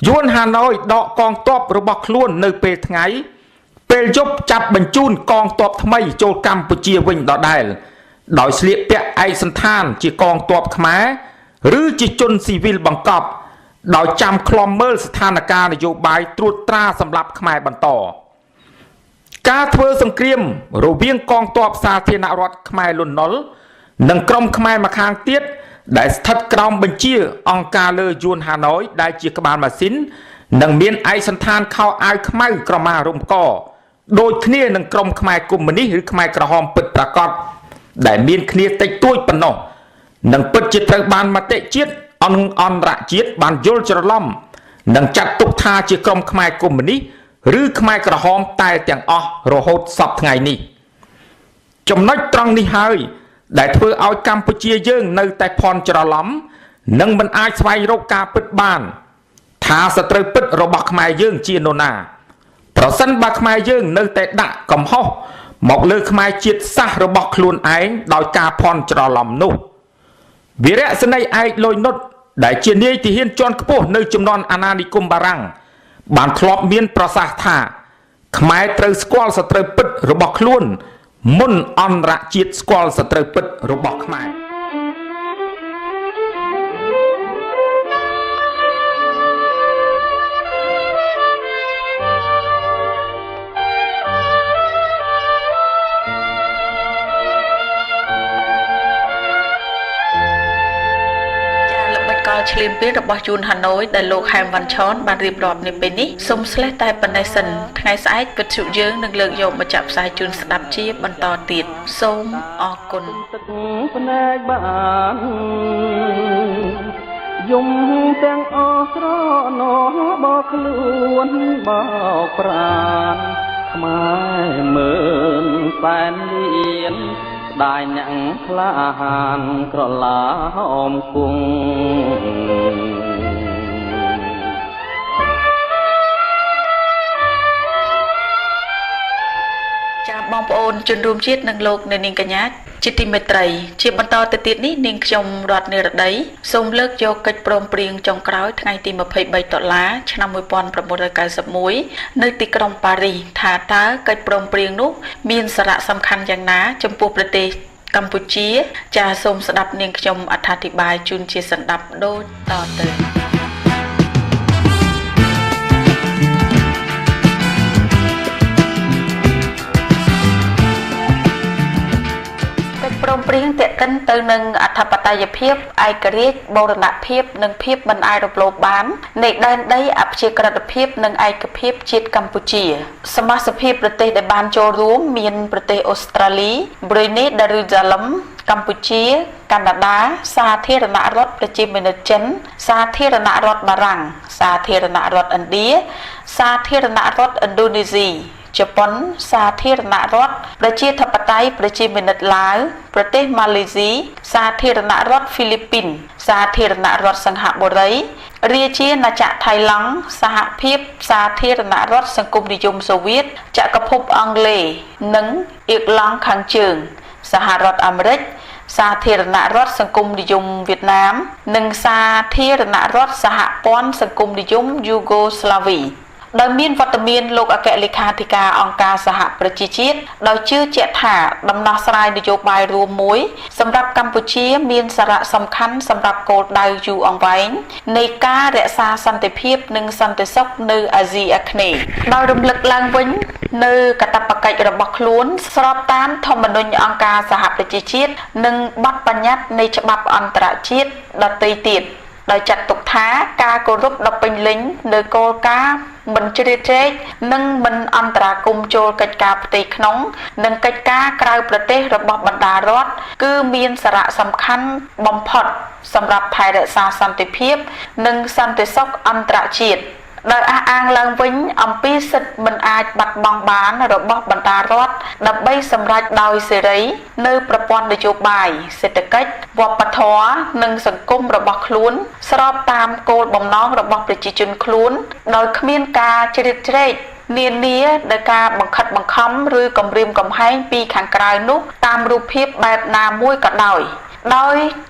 យួនហាណូយដកកងទ័ពរបស់ខ្លួននៅពេលថ្ងៃពេលយប់ចាប់បញ្ជូនកងទ័ពថ្មីចូលកម្ពុជាវិញដដែលដោយស្លៀកពាក់ឯកសណ្ឋានជាកងទ័ពខ្មែរឬជាជនស៊ីវិលបង្កប់ដោយចាំឃ្លាំមើលស្ថានភាពនយោបាយត្រួតត្រាសម្រាប់ខ្មែរបន្តការធ្វើសង្គ្រាមរវាងកងទ័ពសាធារណរដ្ឋខ្មែរលន់នល់និងក្រុមខ្មែរម្ខាងទៀតដែលស្ថិតក្រោមបញ្ជាអង្គការលើយួនហាណូយដែលជាក្បាលម៉ាស៊ីននិងមានឯកសណ្ឋានខោអាវខ្មៅក្រមារំកដូចគ្នានឹងក្រុមខ្មែរកុម្មុយនីសឬខ្មែរក្រហមពិតប្រាកដដែលមានគ្នាតិចតួចប៉ុណ្ណោះនិងពិតជាត្រូវបានមតិជាតិអន្តរជាតិបានយល់ច្រឡំនិងចាត់ទុកថាជាក្រុមខ្មែរកុម្មុយនីសឬខ្មែរក្រហមតែទាំងអស់រហូតសពថ្ងៃនេះចំណុចត្រង់នេះហើយដែលធ្វើឲ្យកម្ពុជាយើងនៅតែភ័ន្តច្រឡំនិងមិនអាចស្វែងរកការពិតបានថាសត្រូវពិតរបស់ខ្មែរយើងជានរណាប្រសិនបើខ្មែរយើងនៅតែដាក់កំហុសមកលើខ្មែរជាតិសាសន៍របស់ខ្លួនឯងដោយការភ័ន្តច្រឡំនោះវីរៈសេនីយ៍ឯកលុយនុតដែលជានាយទាហានជាន់ខ្ពស់នៅជំនាន់អាណានិគមបារាំងបានធ្លាប់មានប្រសាសន៍ថាខ្មែរត្រូវស្គាល់សត្រូវពិតរបស់ខ្លួនមុនអន្តរជាតិស្គាល់សត្រូវពិតរបស់ខ្មែរឆ្លៀនពៀនរបស់យួនហាណូយដែលលោកហែមវ៉ាន់ឆនបានរៀបរាប់នៅពេលនេះសូមស្លេះតែប៉ុណ្ណេះសិនថ្ងៃស្អែកវិទ្យុយើងនឹងលើកយកមកចាក់ផ្សាយជូនស្ដាប់ជាបន្តទៀតសូមអរគុណទឹកភ្នែកបានយំទាំងអស់ស្រណោះបោកខ្លួនបោកប្រាណខ្មែរមើលសែនលៀនได้หนังคลาหานกระลาหอมกุ้งបងប្អូនជនរួមជាតិនិងលោកអ្នកនាងកញ្ញាជាទីមេត្រីជាបន្តទៅទៀតនេះនាងខ្ញុំរតនារដីសូមលើកយកកិច្ចព្រមព្រៀងចុងក្រោយថ្ងៃទី23ដុល្លារឆ្នាំ1991នៅទីក្រុងប៉ារីសថាតើកិច្ចព្រមព្រៀងនោះមានសារៈសំខាន់យ៉ាងណាចំពោះប្រទេសកម្ពុជាចាសសូមស្ដាប់នាងខ្ញុំអត្ថាធិប្បាយជូនជាសន្តាប់ដូចតទៅព្រមព្រៀងទាក់ទិនទៅនឹងអធិបតេយ្យភាពឯករាជ្យបូរណភាពនិងភាពមិនអាចរំលោភបាននៃដែនដីអព្យាក្រឹតភាពនិងឯកភាពជាតិកម្ពុជាសមាជិកប្រទេសដែលបានចូលរួមមានប្រទេសអូស្ត្រាលីប្រ៊ុយណេដារូសាឡឹមកម្ពុជាកាណាដាសាធារណរដ្ឋប្រជាមានិតចិនសាធារណរដ្ឋបារាំងសាធារណរដ្ឋឥណ្ឌាសាធារណរដ្ឋឥណ្ឌូនេស៊ីជប៉ុនសាធារណរដ្ឋប្រជាធិបតេយ្យប្រជាមានិតឡាវប្រទេសម៉ាឡេស៊ីសាធារណរដ្ឋហ្វីលីពីនសាធារណរដ្ឋសិង្ហបុរីរាជាណាចក្រថៃឡង់សហភាពសាធារណរដ្ឋសង្គមនិយមសូវៀតចក្រភពអង់គ្លេសនិងអ៊ីរឡង់ខាងជើងសហរដ្ឋអាមេរិកសាធារណរដ្ឋសង្គមនិយមវៀតណាមនិងសាធារណរដ្ឋសហព័ន្ធសង្គមនិយមយូហ្គោស្លាវីដោយមានវត្តមានលោកអគ្គលេខាធិការអង្គការសហប្រជាជាតិដោយជឿជាក់ថាដំណោះស្រាយនយោបាយរួមមួយសម្រាប់កម្ពុជាមានសារៈសំខាន់សម្រាប់គោលដៅយូរអង្វែងនៃការរក្សាសន្តិភាពនិងសន្តិសុខនៅអាស៊ីអាគ្នេយ៍ដោយរំលឹកឡើងវិញនៅកាតព្វកិច្ចរបស់ខ្លួនស្របតាមធម្មនុញ្ញអង្គការសហប្រជាជាតិនិងបទបញ្ញត្តិនៃច្បាប់អន្តរជាតិដទៃទៀតដោយចាត់ទុកថាការគោរពដ៏ពេញលេញនៅគោលការណ៍មិនជ្រៀតជ្រែកនិងមិនអន្តរាគមន៍ចូលកិច្ចការផ្ទៃក្នុងនិងកិច្ចការក្រៅប្រទេសរបស់បណ្ដារដ្ឋគឺមានសារៈសំខាន់បំផុតសម្រាប់ថែរក្សាសន្តិភាពនិងសន្តិសុខអន្តរជាតិ ដោយអះអាងឡើងវិញអំពីសិទ្ធិមិនអាចបាត់បង់បានរបស់បណ្ដារដ្ឋដើម្បីសម្រេចដោយសេរីនៅប្រព័ន្ធនយោបាយសេដ្ឋកិច្ចវប្បធម៌និងសង្គមរបស់ខ្លួនស្របតាមគោលបំណងរបស់ប្រជាជនខ្លួនដោយគ្មានការជ្រៀតជ្រែកនានាដោយការបង្ខិតបង្ខំឬគំរាមកំហែងពីខាងក្រៅនោះតាមរូបភាពបែបណាមួយក៏ដោយ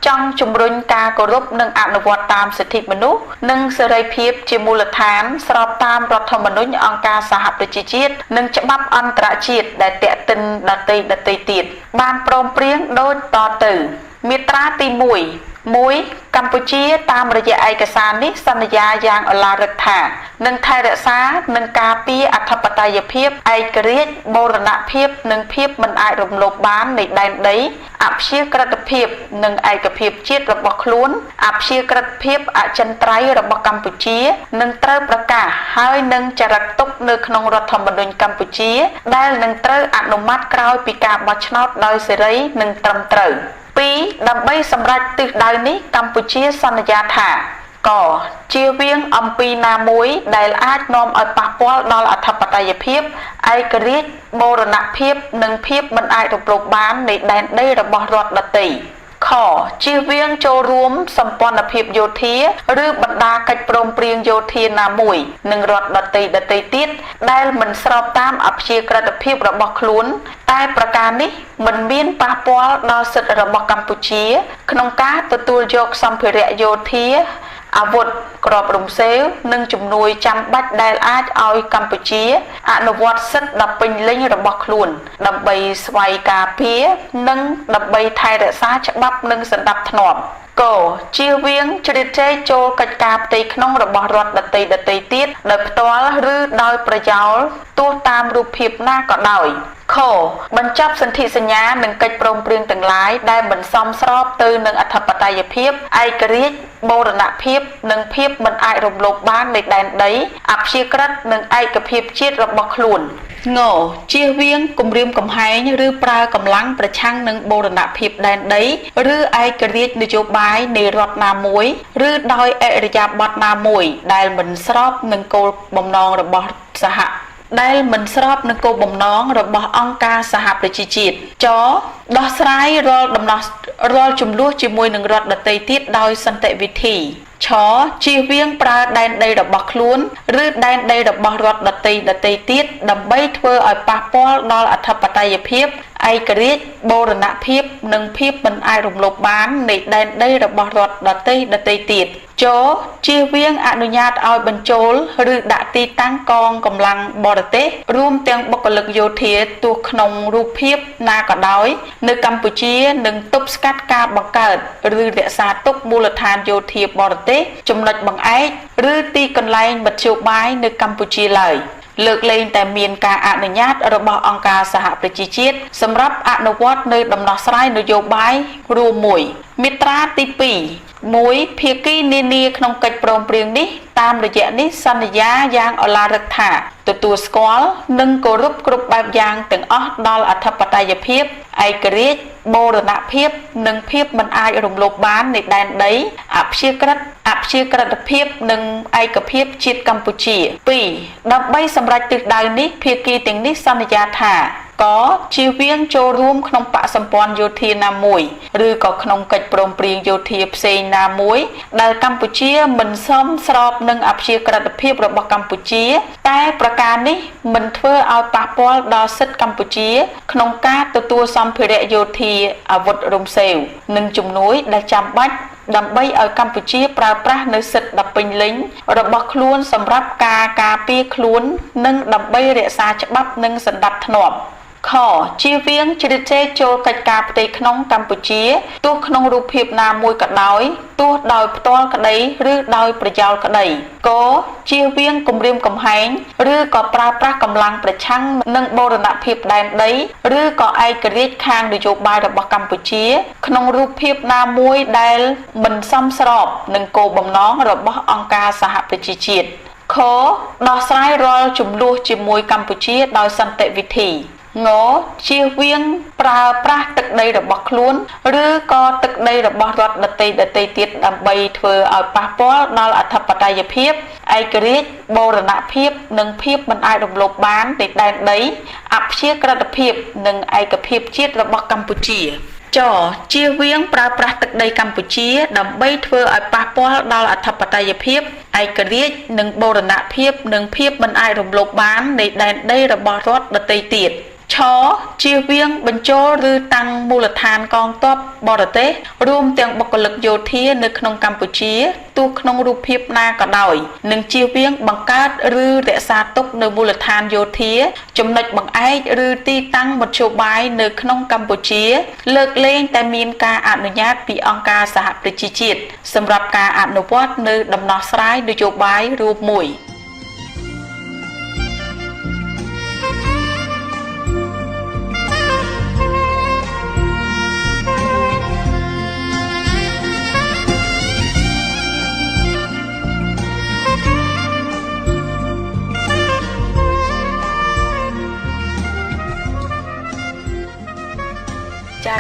ចង់ជំរុញការគោរពនិងអនុវត្តតាមសិទ្ធិមនុស្សនិងសេរីភាពជាមូលដ្ឋានស្របតាមរដ្ឋធម្មនុញ្ញអង្គការសហប្រជាជាតិនិងច្បាប់អន្តរជាតិដែលទាក់ទិនដទៃទៀតបានព្រមព្រៀងដូចតទៅមាត្រាទី1 កម្ពុជាតាមរយៈឯកសារនេះសន្យាយ៉ាងឧឡារិកថានឹងថែរក្សានិងការពារអធិបតេយ្យភាពឯករាជ្យបូរណភាពនិងភាពមិនអាចរំលោភបាននៃដែនដីអព្យាក្រឹតភាពនិងឯកភាពជាតិរបស់ខ្លួនអព្យាក្រឹតភាពអចិន្ត្រៃយ៍របស់កម្ពុជានឹងត្រូវប្រកាសហើយនឹងចារឹកទុកនៅក្នុងរដ្ឋធម្មនុញ្ញកម្ពុជាដែលនឹងត្រូវអនុម័តក្រោយពីការបោះឆ្នោតដោយសេរីនិងត្រឹមត្រូវ2ដើម្បីសម្រេចទិសដៅនេះកម្ពុជាសន្យាថាកជៀសវាងអំពីណាមួយដែលអាចនាំឲ្យប៉ះពាល់ដល់អធិបតេយ្យភាពឯករាជ្យបូរណភាពនិងភាពមិនអាចរំលោភបាននៃដែនដីរបស់រដ្ឋដទៃខជៀសវាងចូលរួមសម្ព័ន្ធភាពយោធាឬបណ្ដាកិច្ចព្រមព្រៀងយោធាណាមួយនឹងរដ្ឋដទៃទៀតដែលមិនស្របតាមអព្យាក្រឹតភាពរបស់ខ្លួនតែប្រការនេះមិនមានប៉ះពាល់ដល់សិទ្ធិរបស់កម្ពុជាក្នុងការទទួលយកសម្ភារៈយោធាអាវុធក្របរំសេវនិងជំនួយចាំបាច់ដែលអាចឲ្យកម្ពុជាអនុវត្តសិទ្ធិដ៏ពេញលេញរបស់ខ្លួនដើម្បីស្វ័យការពារនិងដើម្បីថែរក្សាច្បាប់និងសណ្ដាប់ធ្នាប់កជៀសវាងជ្រៀតជ្រែកចូលកិច្ចការផ្ទៃក្នុងរបស់រដ្ឋដទៃទៀតដោយផ្ទាល់ឬដោយប្រយោលទោះតាមរូបភាពណាក៏ដោយខបញ្ចប់សន្ធិសញ្ញានិងកិច្ចព្រមព្រៀងទាំងឡាយដែលមិនសមស្របទៅនឹងអធិបតេយ្យភាពឯករាជ្យបូរណភាពនិងភាពមិនអាចរំលោភបាននៃដែនដីអព្យាក្រឹតនិងឯកភាពជាតិរបស់ខ្លួនងជៀសវាងគំរាមកំហែងឬប្រើកម្លាំងប្រឆាំងនឹងបូរណភាពដែនដីឬឯករាជ្យនយោបាយនៃរដ្ឋណាមួយឬដោយអរិយាប័ត្រណាមួយដែលមិនស្របនឹងគោលបំណងរបស់អង្គការសហប្រជាជាតិដោះស្រាយរាល់ចំនួនជាមួយនឹងរដ្ឋដទៃទៀតដោយសន្តិវិធីជៀសវាងប្រើដែនដីរបស់ខ្លួនឬដែនដីរបស់រដ្ឋដទៃទៀតដើម្បីធ្វើឲ្យប៉ះពាល់ដល់អធិបតេយ្យភាពឯករាជ្យបូរណភាពនិងភាពមិនអាចរំលោភបាននៃដែនដីរបស់រដ្ឋដទៃទៀតជៀសវាងអនុញ្ញាតឲ្យបញ្ចូលឬដាក់ទីតាំងកងកម្លាំងបរទេសរួមទាំងបុគ្គលិកយោធាទោះក្នុងរូបភាពណាក៏ដោយនៅកម្ពុជានឹងទប់ស្កាត់ការបង្កើតឬរក្សាទុកមូលដ្ឋានយោធាបរទេសចំណុចបង្អែកឬទីកន្លែងមធ្យោបាយនៅកម្ពុជាឡើយលើកលែងតែមានការអនុញ្ញាតរបស់អង្គការសហប្រជាជាតិសម្រាប់អនុវត្តនៅដំណោះស្រាយនយោបាយរួមមួយមាត្រាទី2ភាគីនានាក្នុងកិច្ចព្រមព្រៀងនេះតាមរយៈនេះសន្យាយ៉ាងឧឡារិកថាទទួលស្គាល់និងគោរពគ្រប់បែបយ៉ាងទាំងអស់ដល់អធិបតេយ្យភាពឯករាជ្យបូរណភាពនិងភាពមិនអាចរំលោភបាននៃដែនដីអព្យាក្រឹតភាពនិងឯកភាពជាតិកម្ពុជា2ដើម្បីសម្រេចទិសដៅនេះភាគីទាំងនេះសន្យាថាជៀសវាងចូលរួមក្នុងបកសម្ព័ន្ធយោធាណាមួយឬក៏ក្នុងកិច្ចព្រមព្រៀងយោធាផ្សេងណាមួយដែលកម្ពុជាមិនសមស្របនឹងអព្យាក្រឹតភាពរបស់កម្ពុជាតែប្រការនេះមិនធ្វើឲ្យប៉ះពាល់ដល់សិទ្ធិកម្ពុជាក្នុងការទទួលសម្ភារៈយោធាអាវុធរំសេវនិងជំនួយដែលចាំបាច់ដើម្បីឲ្យកម្ពុជាប្រើប្រាស់នូវសិទ្ធិដ៏ពេញលេញរបស់ខ្លួនសម្រាប់ការការពារខ្លួននិងដើម្បីរក្សាច្បាប់និងសណ្ដាប់ធ្នាប់ជៀសវាងជ្រៀតជ្រែកចូលកិច្ចការផ្ទៃក្នុងកម្ពុជាទោះក្នុងរូបភាពណាមួយក៏ដោយទោះដោយផ្ទាល់ក្តីឬដោយប្រយោលក្តីជៀសវាងគំរាមកំហែងឬក៏ប្រើប្រាស់កម្លាំងប្រឆាំងនឹងបូរណភាពដែនដីឬក៏ឯករាជ្យខាងនយោបាយរបស់កម្ពុជាក្នុងរូបភាពណាមួយដែលមិនសមស្របនឹងគោលបំណងរបស់អង្គការសហប្រជាជាតិដោះស្រាយរាល់ជម្លោះជាមួយកម្ពុជាដោយសន្តិវិធី ងជៀសវាងប្រើប្រាស់ទឹកដីរបស់ខ្លួនឬក៏ទឹកដីរបស់រដ្ឋដទៃទៀតដើម្បីធ្វើឲ្យប៉ះពាល់ដល់អធិបតេយ្យភាពឯករាជ្យបូរណភាពនិងភាពមិនអាចរំលោភបាននៃដែនដីអព្យាក្រឹតភាពនិងឯកភាពជាតិរបស់កម្ពុជាចជៀសវាងប្រើប្រាស់ទឹកដីកម្ពុជាដើម្បីធ្វើឲ្យប៉ះពាល់ដល់អធិបតេយ្យភាពឯករាជ្យនិងបូរណភាពនិងភាពមិនអាចរំលោភបាននៃដែនដីរបស់រដ្ឋដទៃទៀតឆជៀសវាងបញ្ចូលឬតាំងមូលដ្ឋានកងទ័ពបរទេសរួមទាំងបុគ្គលិកយោធានៅក្នុងកម្ពុជាទោះក្នុងរូបភាពណាក៏ដោយនិងជៀសវាងបង្កើតឬរក្សាទុកនៅមូលដ្ឋានយោធាចំណុចបង្អែកឬទីតាំងមធ្យោបាយនៅក្នុងកម្ពុជាលើកលែងតែមានការអនុញ្ញាតពីអង្គការសហប្រជាជាតិសម្រាប់ការអនុវត្តនៅដំណោះស្រាយនយោបាយរួមមួយ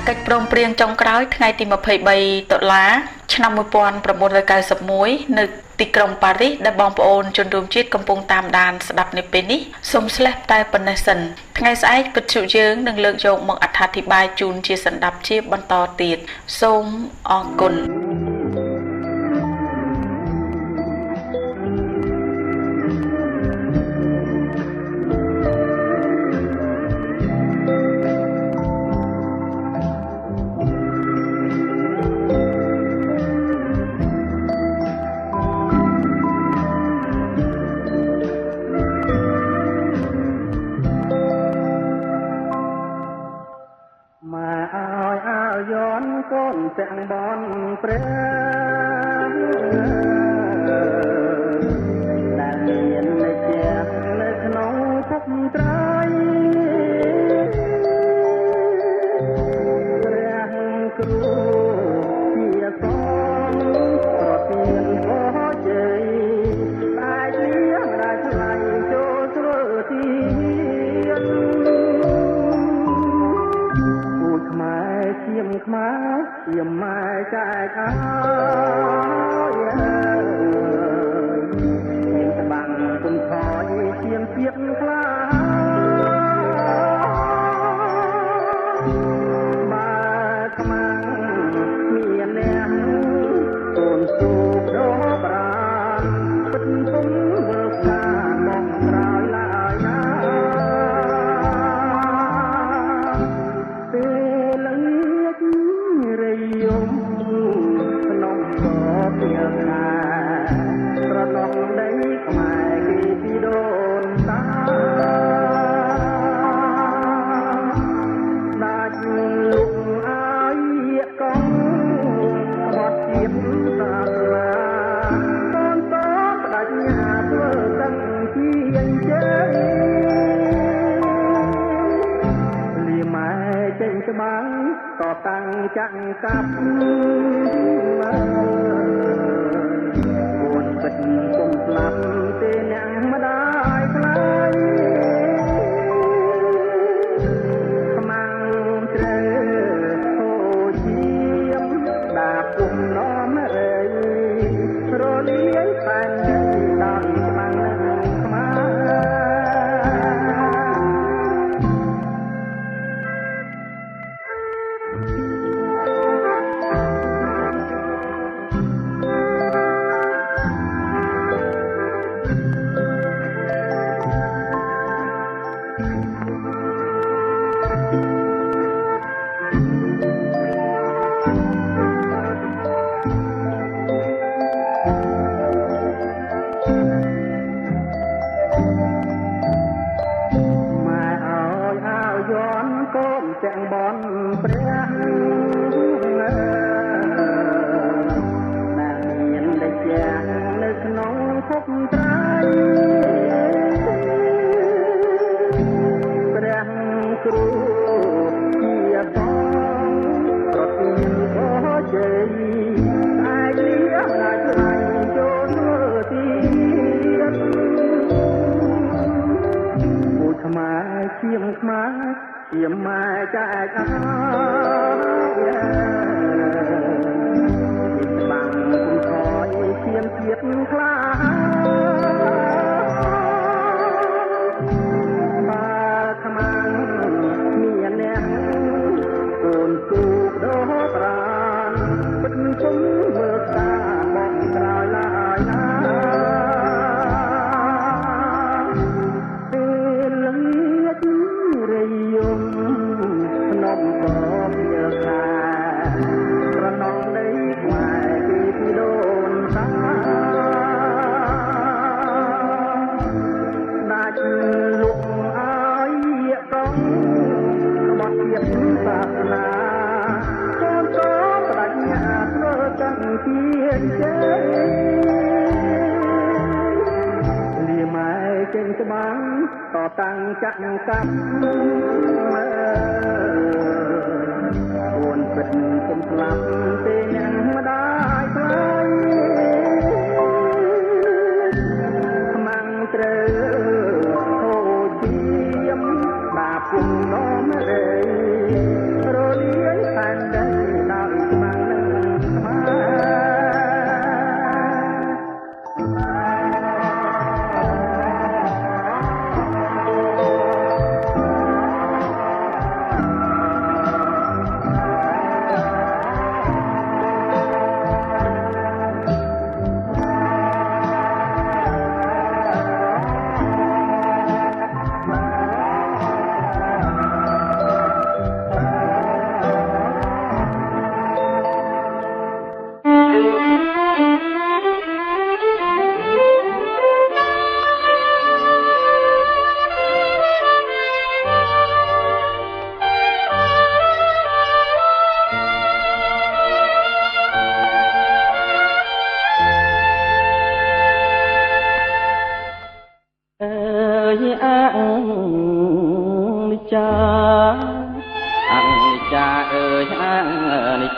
កិច្ចព្រមព្រៀងចុងក្រោយថ្ងៃទី23តុលាឆ្នាំ1991នៅទីក្រុងប៉ារីសដែលបងប្អូនជនរួមជាតិកំពុងតាមដានស្ដាប់នៅពេលនេះសូមស្លេះតែប៉ុណ្ណេះសិនថ្ងៃស្អែកពិតជាយើងនឹងលើកយកមកអត្ថាធិប្បាយជូនជាសន្តាប់ជាបន្តទៀតសូមអរគុណទាំងបនព្រះដែលមាននៅជានៅក្នុងភពត្រៃព្រះគ្រូជាសងប្រទានបោជ័យតែលៀងរាជឡៃចូលស្រួលទីពូខ្មែរឈាមខ្មែរជាម៉ែចែកឲ្យមានស្បាំងគុំថយជាងទៀតខ្លាបើខ្មាំងមានអ្នកកូនទូកដោប្រានពិតពុំមើលការមកក្រោយឡើយណាពេលលៀករយំក្នុងកោពីខាប្រណងដីខ្មែរគេពីដូនតាដាច់លុកអាយកងខ្វាត់ទៀតសាស្លាកូនតបដាច់ញ៉ាធ្វើទាំងជាជ័យលីម៉ែចេញច្បាំងក៏តាំងចាក់កាប់កូនពិតគុំស្លាប់ទេអ្នកម្ដាយថ្លៃខ្មាំងត្រូវហូជាមដាពុំនាំរៃរលាយតែដល់ខ្មាំងខ្មែរ មម៉ែចែកអើបាំងគុំថយឈាមជាតិខ្លាបើខ្មាំងមានអ្នកកូនទូកដោប្រានពិតគុំមើលតាបងក្រោយឡើយណាពេលលៀចរយំភ្នំក៏វាខាប្រណងដីខ្វាយពីដូនតាដាច់លុកអើយកងបោះទៀតសាសនាកូនតបដញ្ញាធ្វើតាំងជាជ័យលាម៉ែចេញច្បាំងតតាំងចាក់កាប់អូនពិតគុំស្លាប់ទេអ្នកម្ដាយថ្លៃខ្មាំងត្រូវហូរជាមបាពុំនាំរេរលាយផែនដីដល់ខ្មាំងនឹងស្មា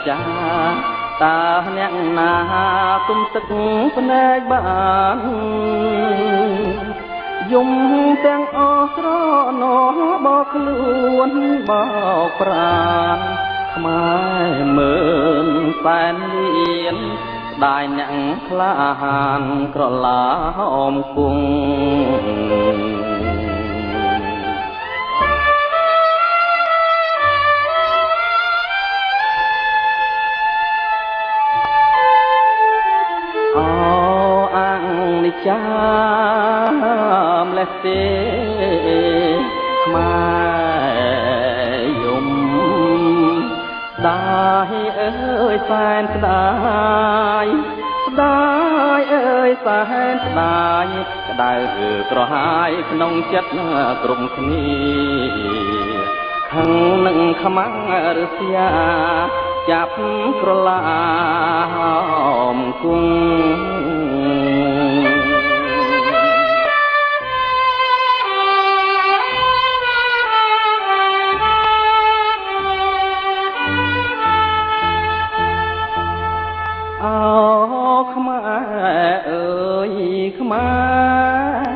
ចាតើអ្នកណាគុំទឹកភ្នែកបានយំទាំងអស់ស្រណោះបោកខ្លួនបោកប្រាណខ្មែរមើលសែនលៀនស្ដាយអ្នកក្លាហានក្រឡាអមគង់ចាមលេះទេខ្មែរយំស្ដាយអើយសែនស្ដាយស្ដាយអើយសែនស្ដាយក្តៅក្រហាយក្នុងចិត្តគ្រប់គ្នាខឹងនឹងខ្មាំងរស្យាចាប់ក្រឡាមគង់ខ្មែរអើយខ្មែរ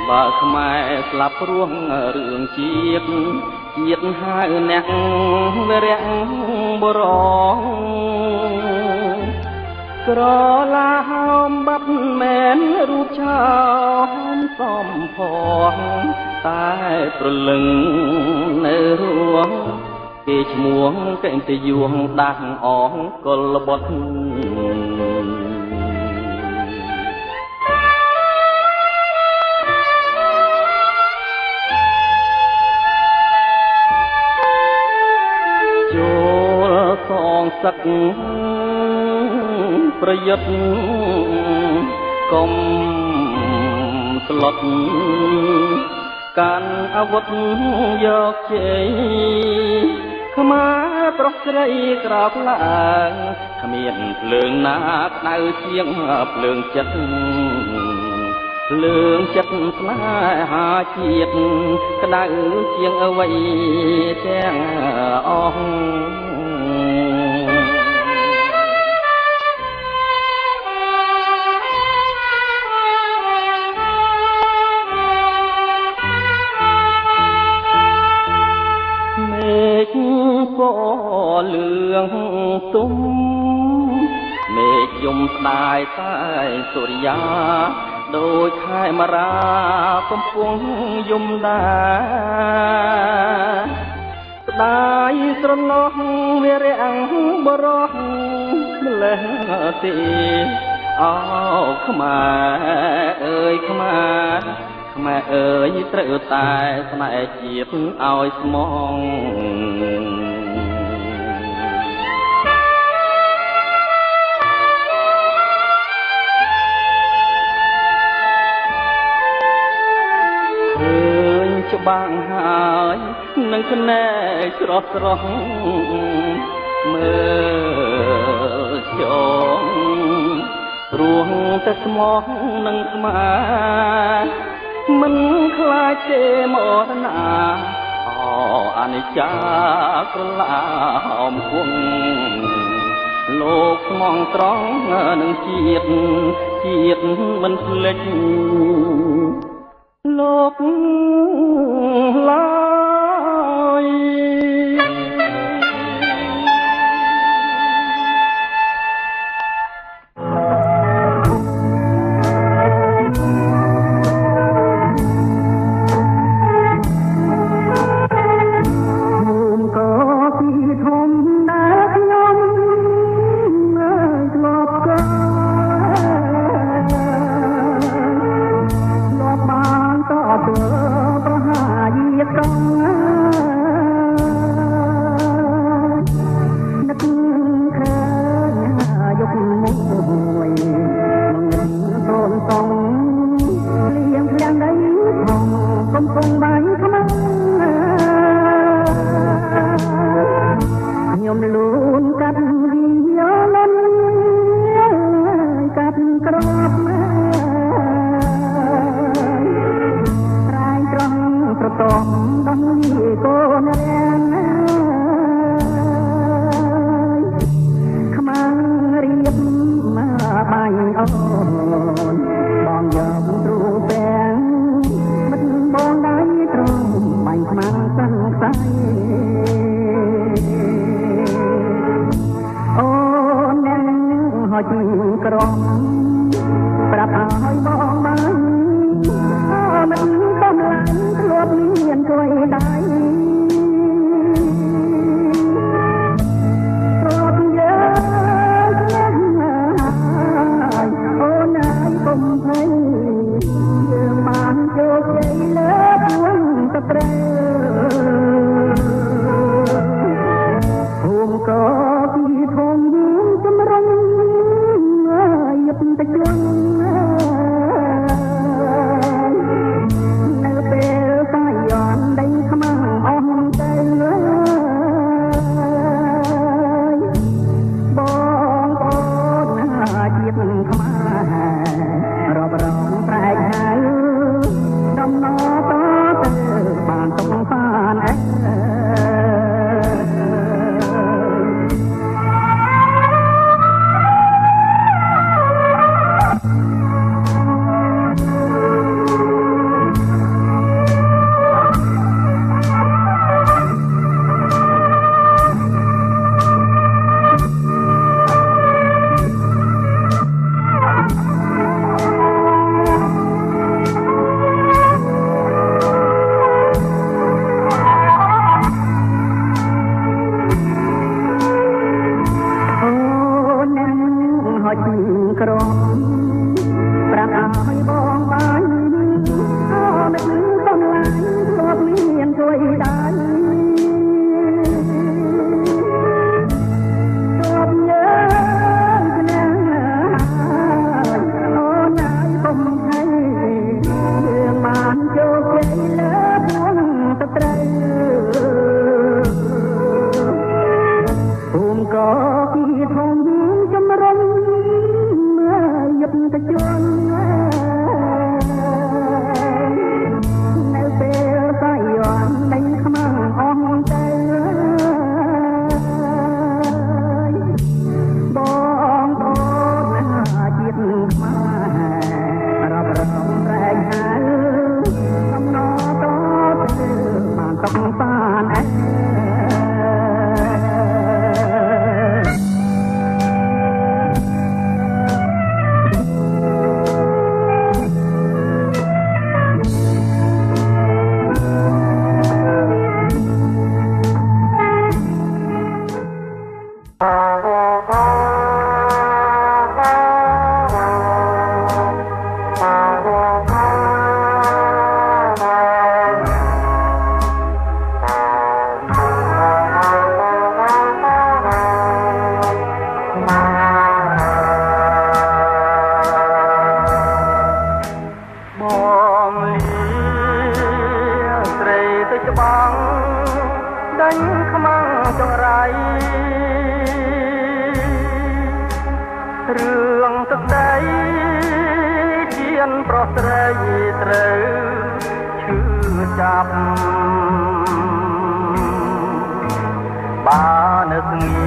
បើខ្មែរស្លាប់រស់រឿងជាតិហៅអ្នកវរៈបរងក្រឡាហោមបាត់មែនរូបឆោមសំផងតែប្រលឹងនៅរួងគេឈ្មោះកេងតយួងដាស់អងកលបុត្រចូលសងសឹកប្រយុទ្ធកុំស្លុតកាន់អាវុធយកជ័យខ្មែរប្រុសស្រីក្រោកឡើងគ្មានភ្លើងណាក្តៅជាងភ្លើងចិត្តភ្លើងចិត្តស្នេហាជាតិក្តៅជាងអ្វីទាំងអស់ម ទុំមេឃយំស្ដាយតែសុរិយាដូចខែមរាកំពុងយំដែរស្ដាយស្រណោះវារាំងបរោះម្លេះទេអោខ្មែរអើយខ្មែរខ្មែរអើយត្រូវតែស្នេហ៍ជាតិឲ្យស្មងច្បាំងហើយនឹងភ្នែកស្រស់ស្រស់មើលជងរួងតែស្មោះនឹងស្មាមិនខ្លាចទេមរណាអនិច្ចាក្រឡាមគង់លោកស្មងត្រង់នឹងជាតិមិនភ្លេចលោកឡើយ ប្រុសស្រីត្រូវឈឺចាប់បើនៅស្ងៀ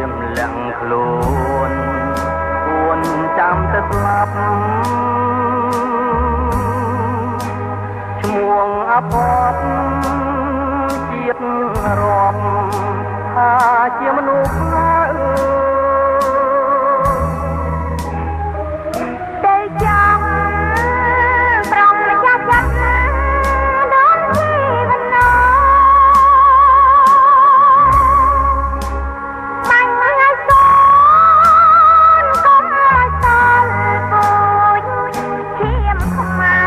មលាក់ខ្លួនគួនចាំទៅស្លាប់ឈ្មោះអភ័ព្វជាតិរាប់ថាជាមនុស្សទៅចង់ប្រងម្ចាស់ចិត្តដល់ជីវិតនោះបាញ់ថ្ងៃសនកុំឲ្យសល់ពូជឈាមខ្មៅ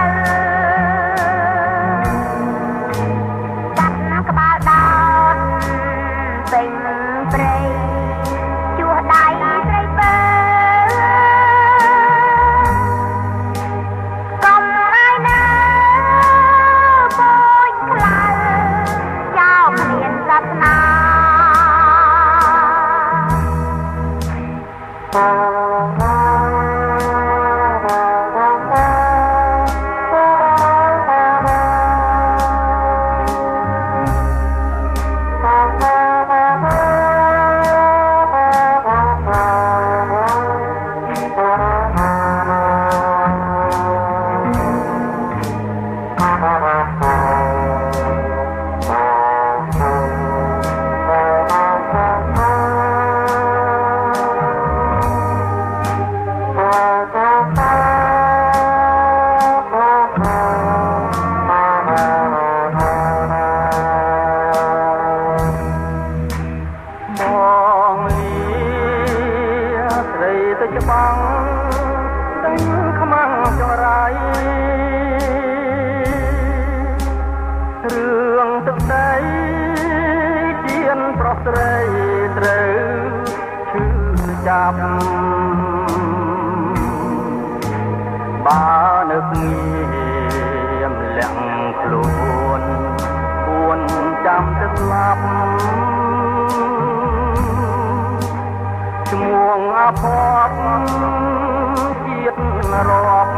ដាក់ណាក្បាលដោតពេញព្រៃជួសដៃត្រីពើកុំឲ្យនៅពូជខ្លាចោលគ្មានសាសនាច្បាំងទាំងខ្មាំងចរៃរឿងទឹកដីទៀនប្រុសស្រីត្រូវឈឺចាប់បើនៅស្ងៀមលាក់ខ្លួនគួនចាំទៅស្លាប់ឈ្មោះអភ័ព្វជាតិរាប់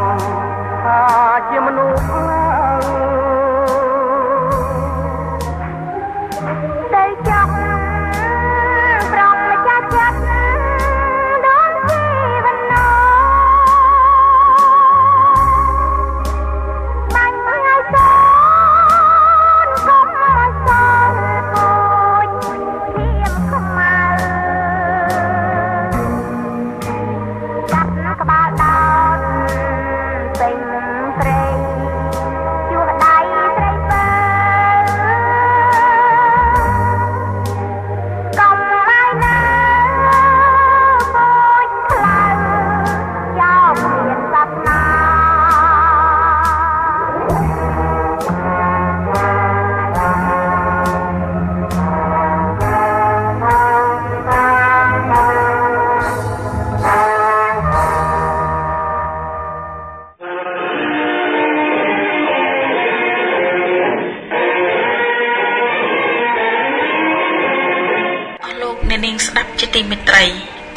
ថាជាមនុស្សទៅចង់ប្រងម្ចាស់ចិត្តដល់ជីវិតនោះបាញ់ថ្ងៃសនកុំឲ្យសល់ពូជឈាមខ្មៅដាក់ណាក្បាលដោតពេញព្រៃជួសដៃត្រីពើកុំឲ្យនៅពូជខ្លាចោលគ្មានសាសនាលោកអ្នកនាងស្ដាប់ជាទីមេត្រី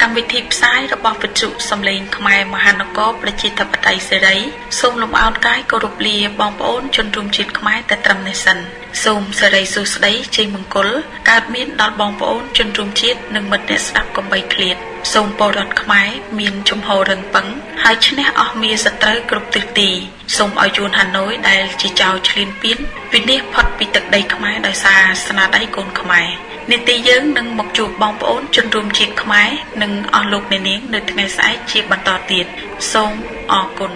កម្មវិធីផ្សាយរបស់វិទ្យុសំឡេងខ្មែរមហានគរប្រជាធិបតេយ្យសេរីសូមលំអរកាយគោរពលាបងប្អូនជនរួមជាតិខ្មែរតែត្រឹមនេះសិនសូមសេរីសួស្តីជ័យមង្គលកើតមានដល់បងប្អូនជនរួមជាតិនិងមិត្តអ្នកស្ដាប់កុំបីឃ្លាតសូមពលរដ្ឋខ្មែរមានជំហររឹងប៉ឹងហើយឈ្នះអស់មារសត្រូវគ្រប់ទិសទីសូមឲ្យយួនហាណូយដែលជាចៅឈ្លានពានវិនិច្ឆ័យផុតពីទឹកដីខ្មែរដោយសារស្នាដៃកូនខ្មែរនីតិយើងនឹងមកជួបបងប្អូនជនរួមជាតិខ្មែរនិងអស់លោកអ្នកនាងនៅថ្ងៃស្អែកជាបន្តទៀតសូមអរគុណ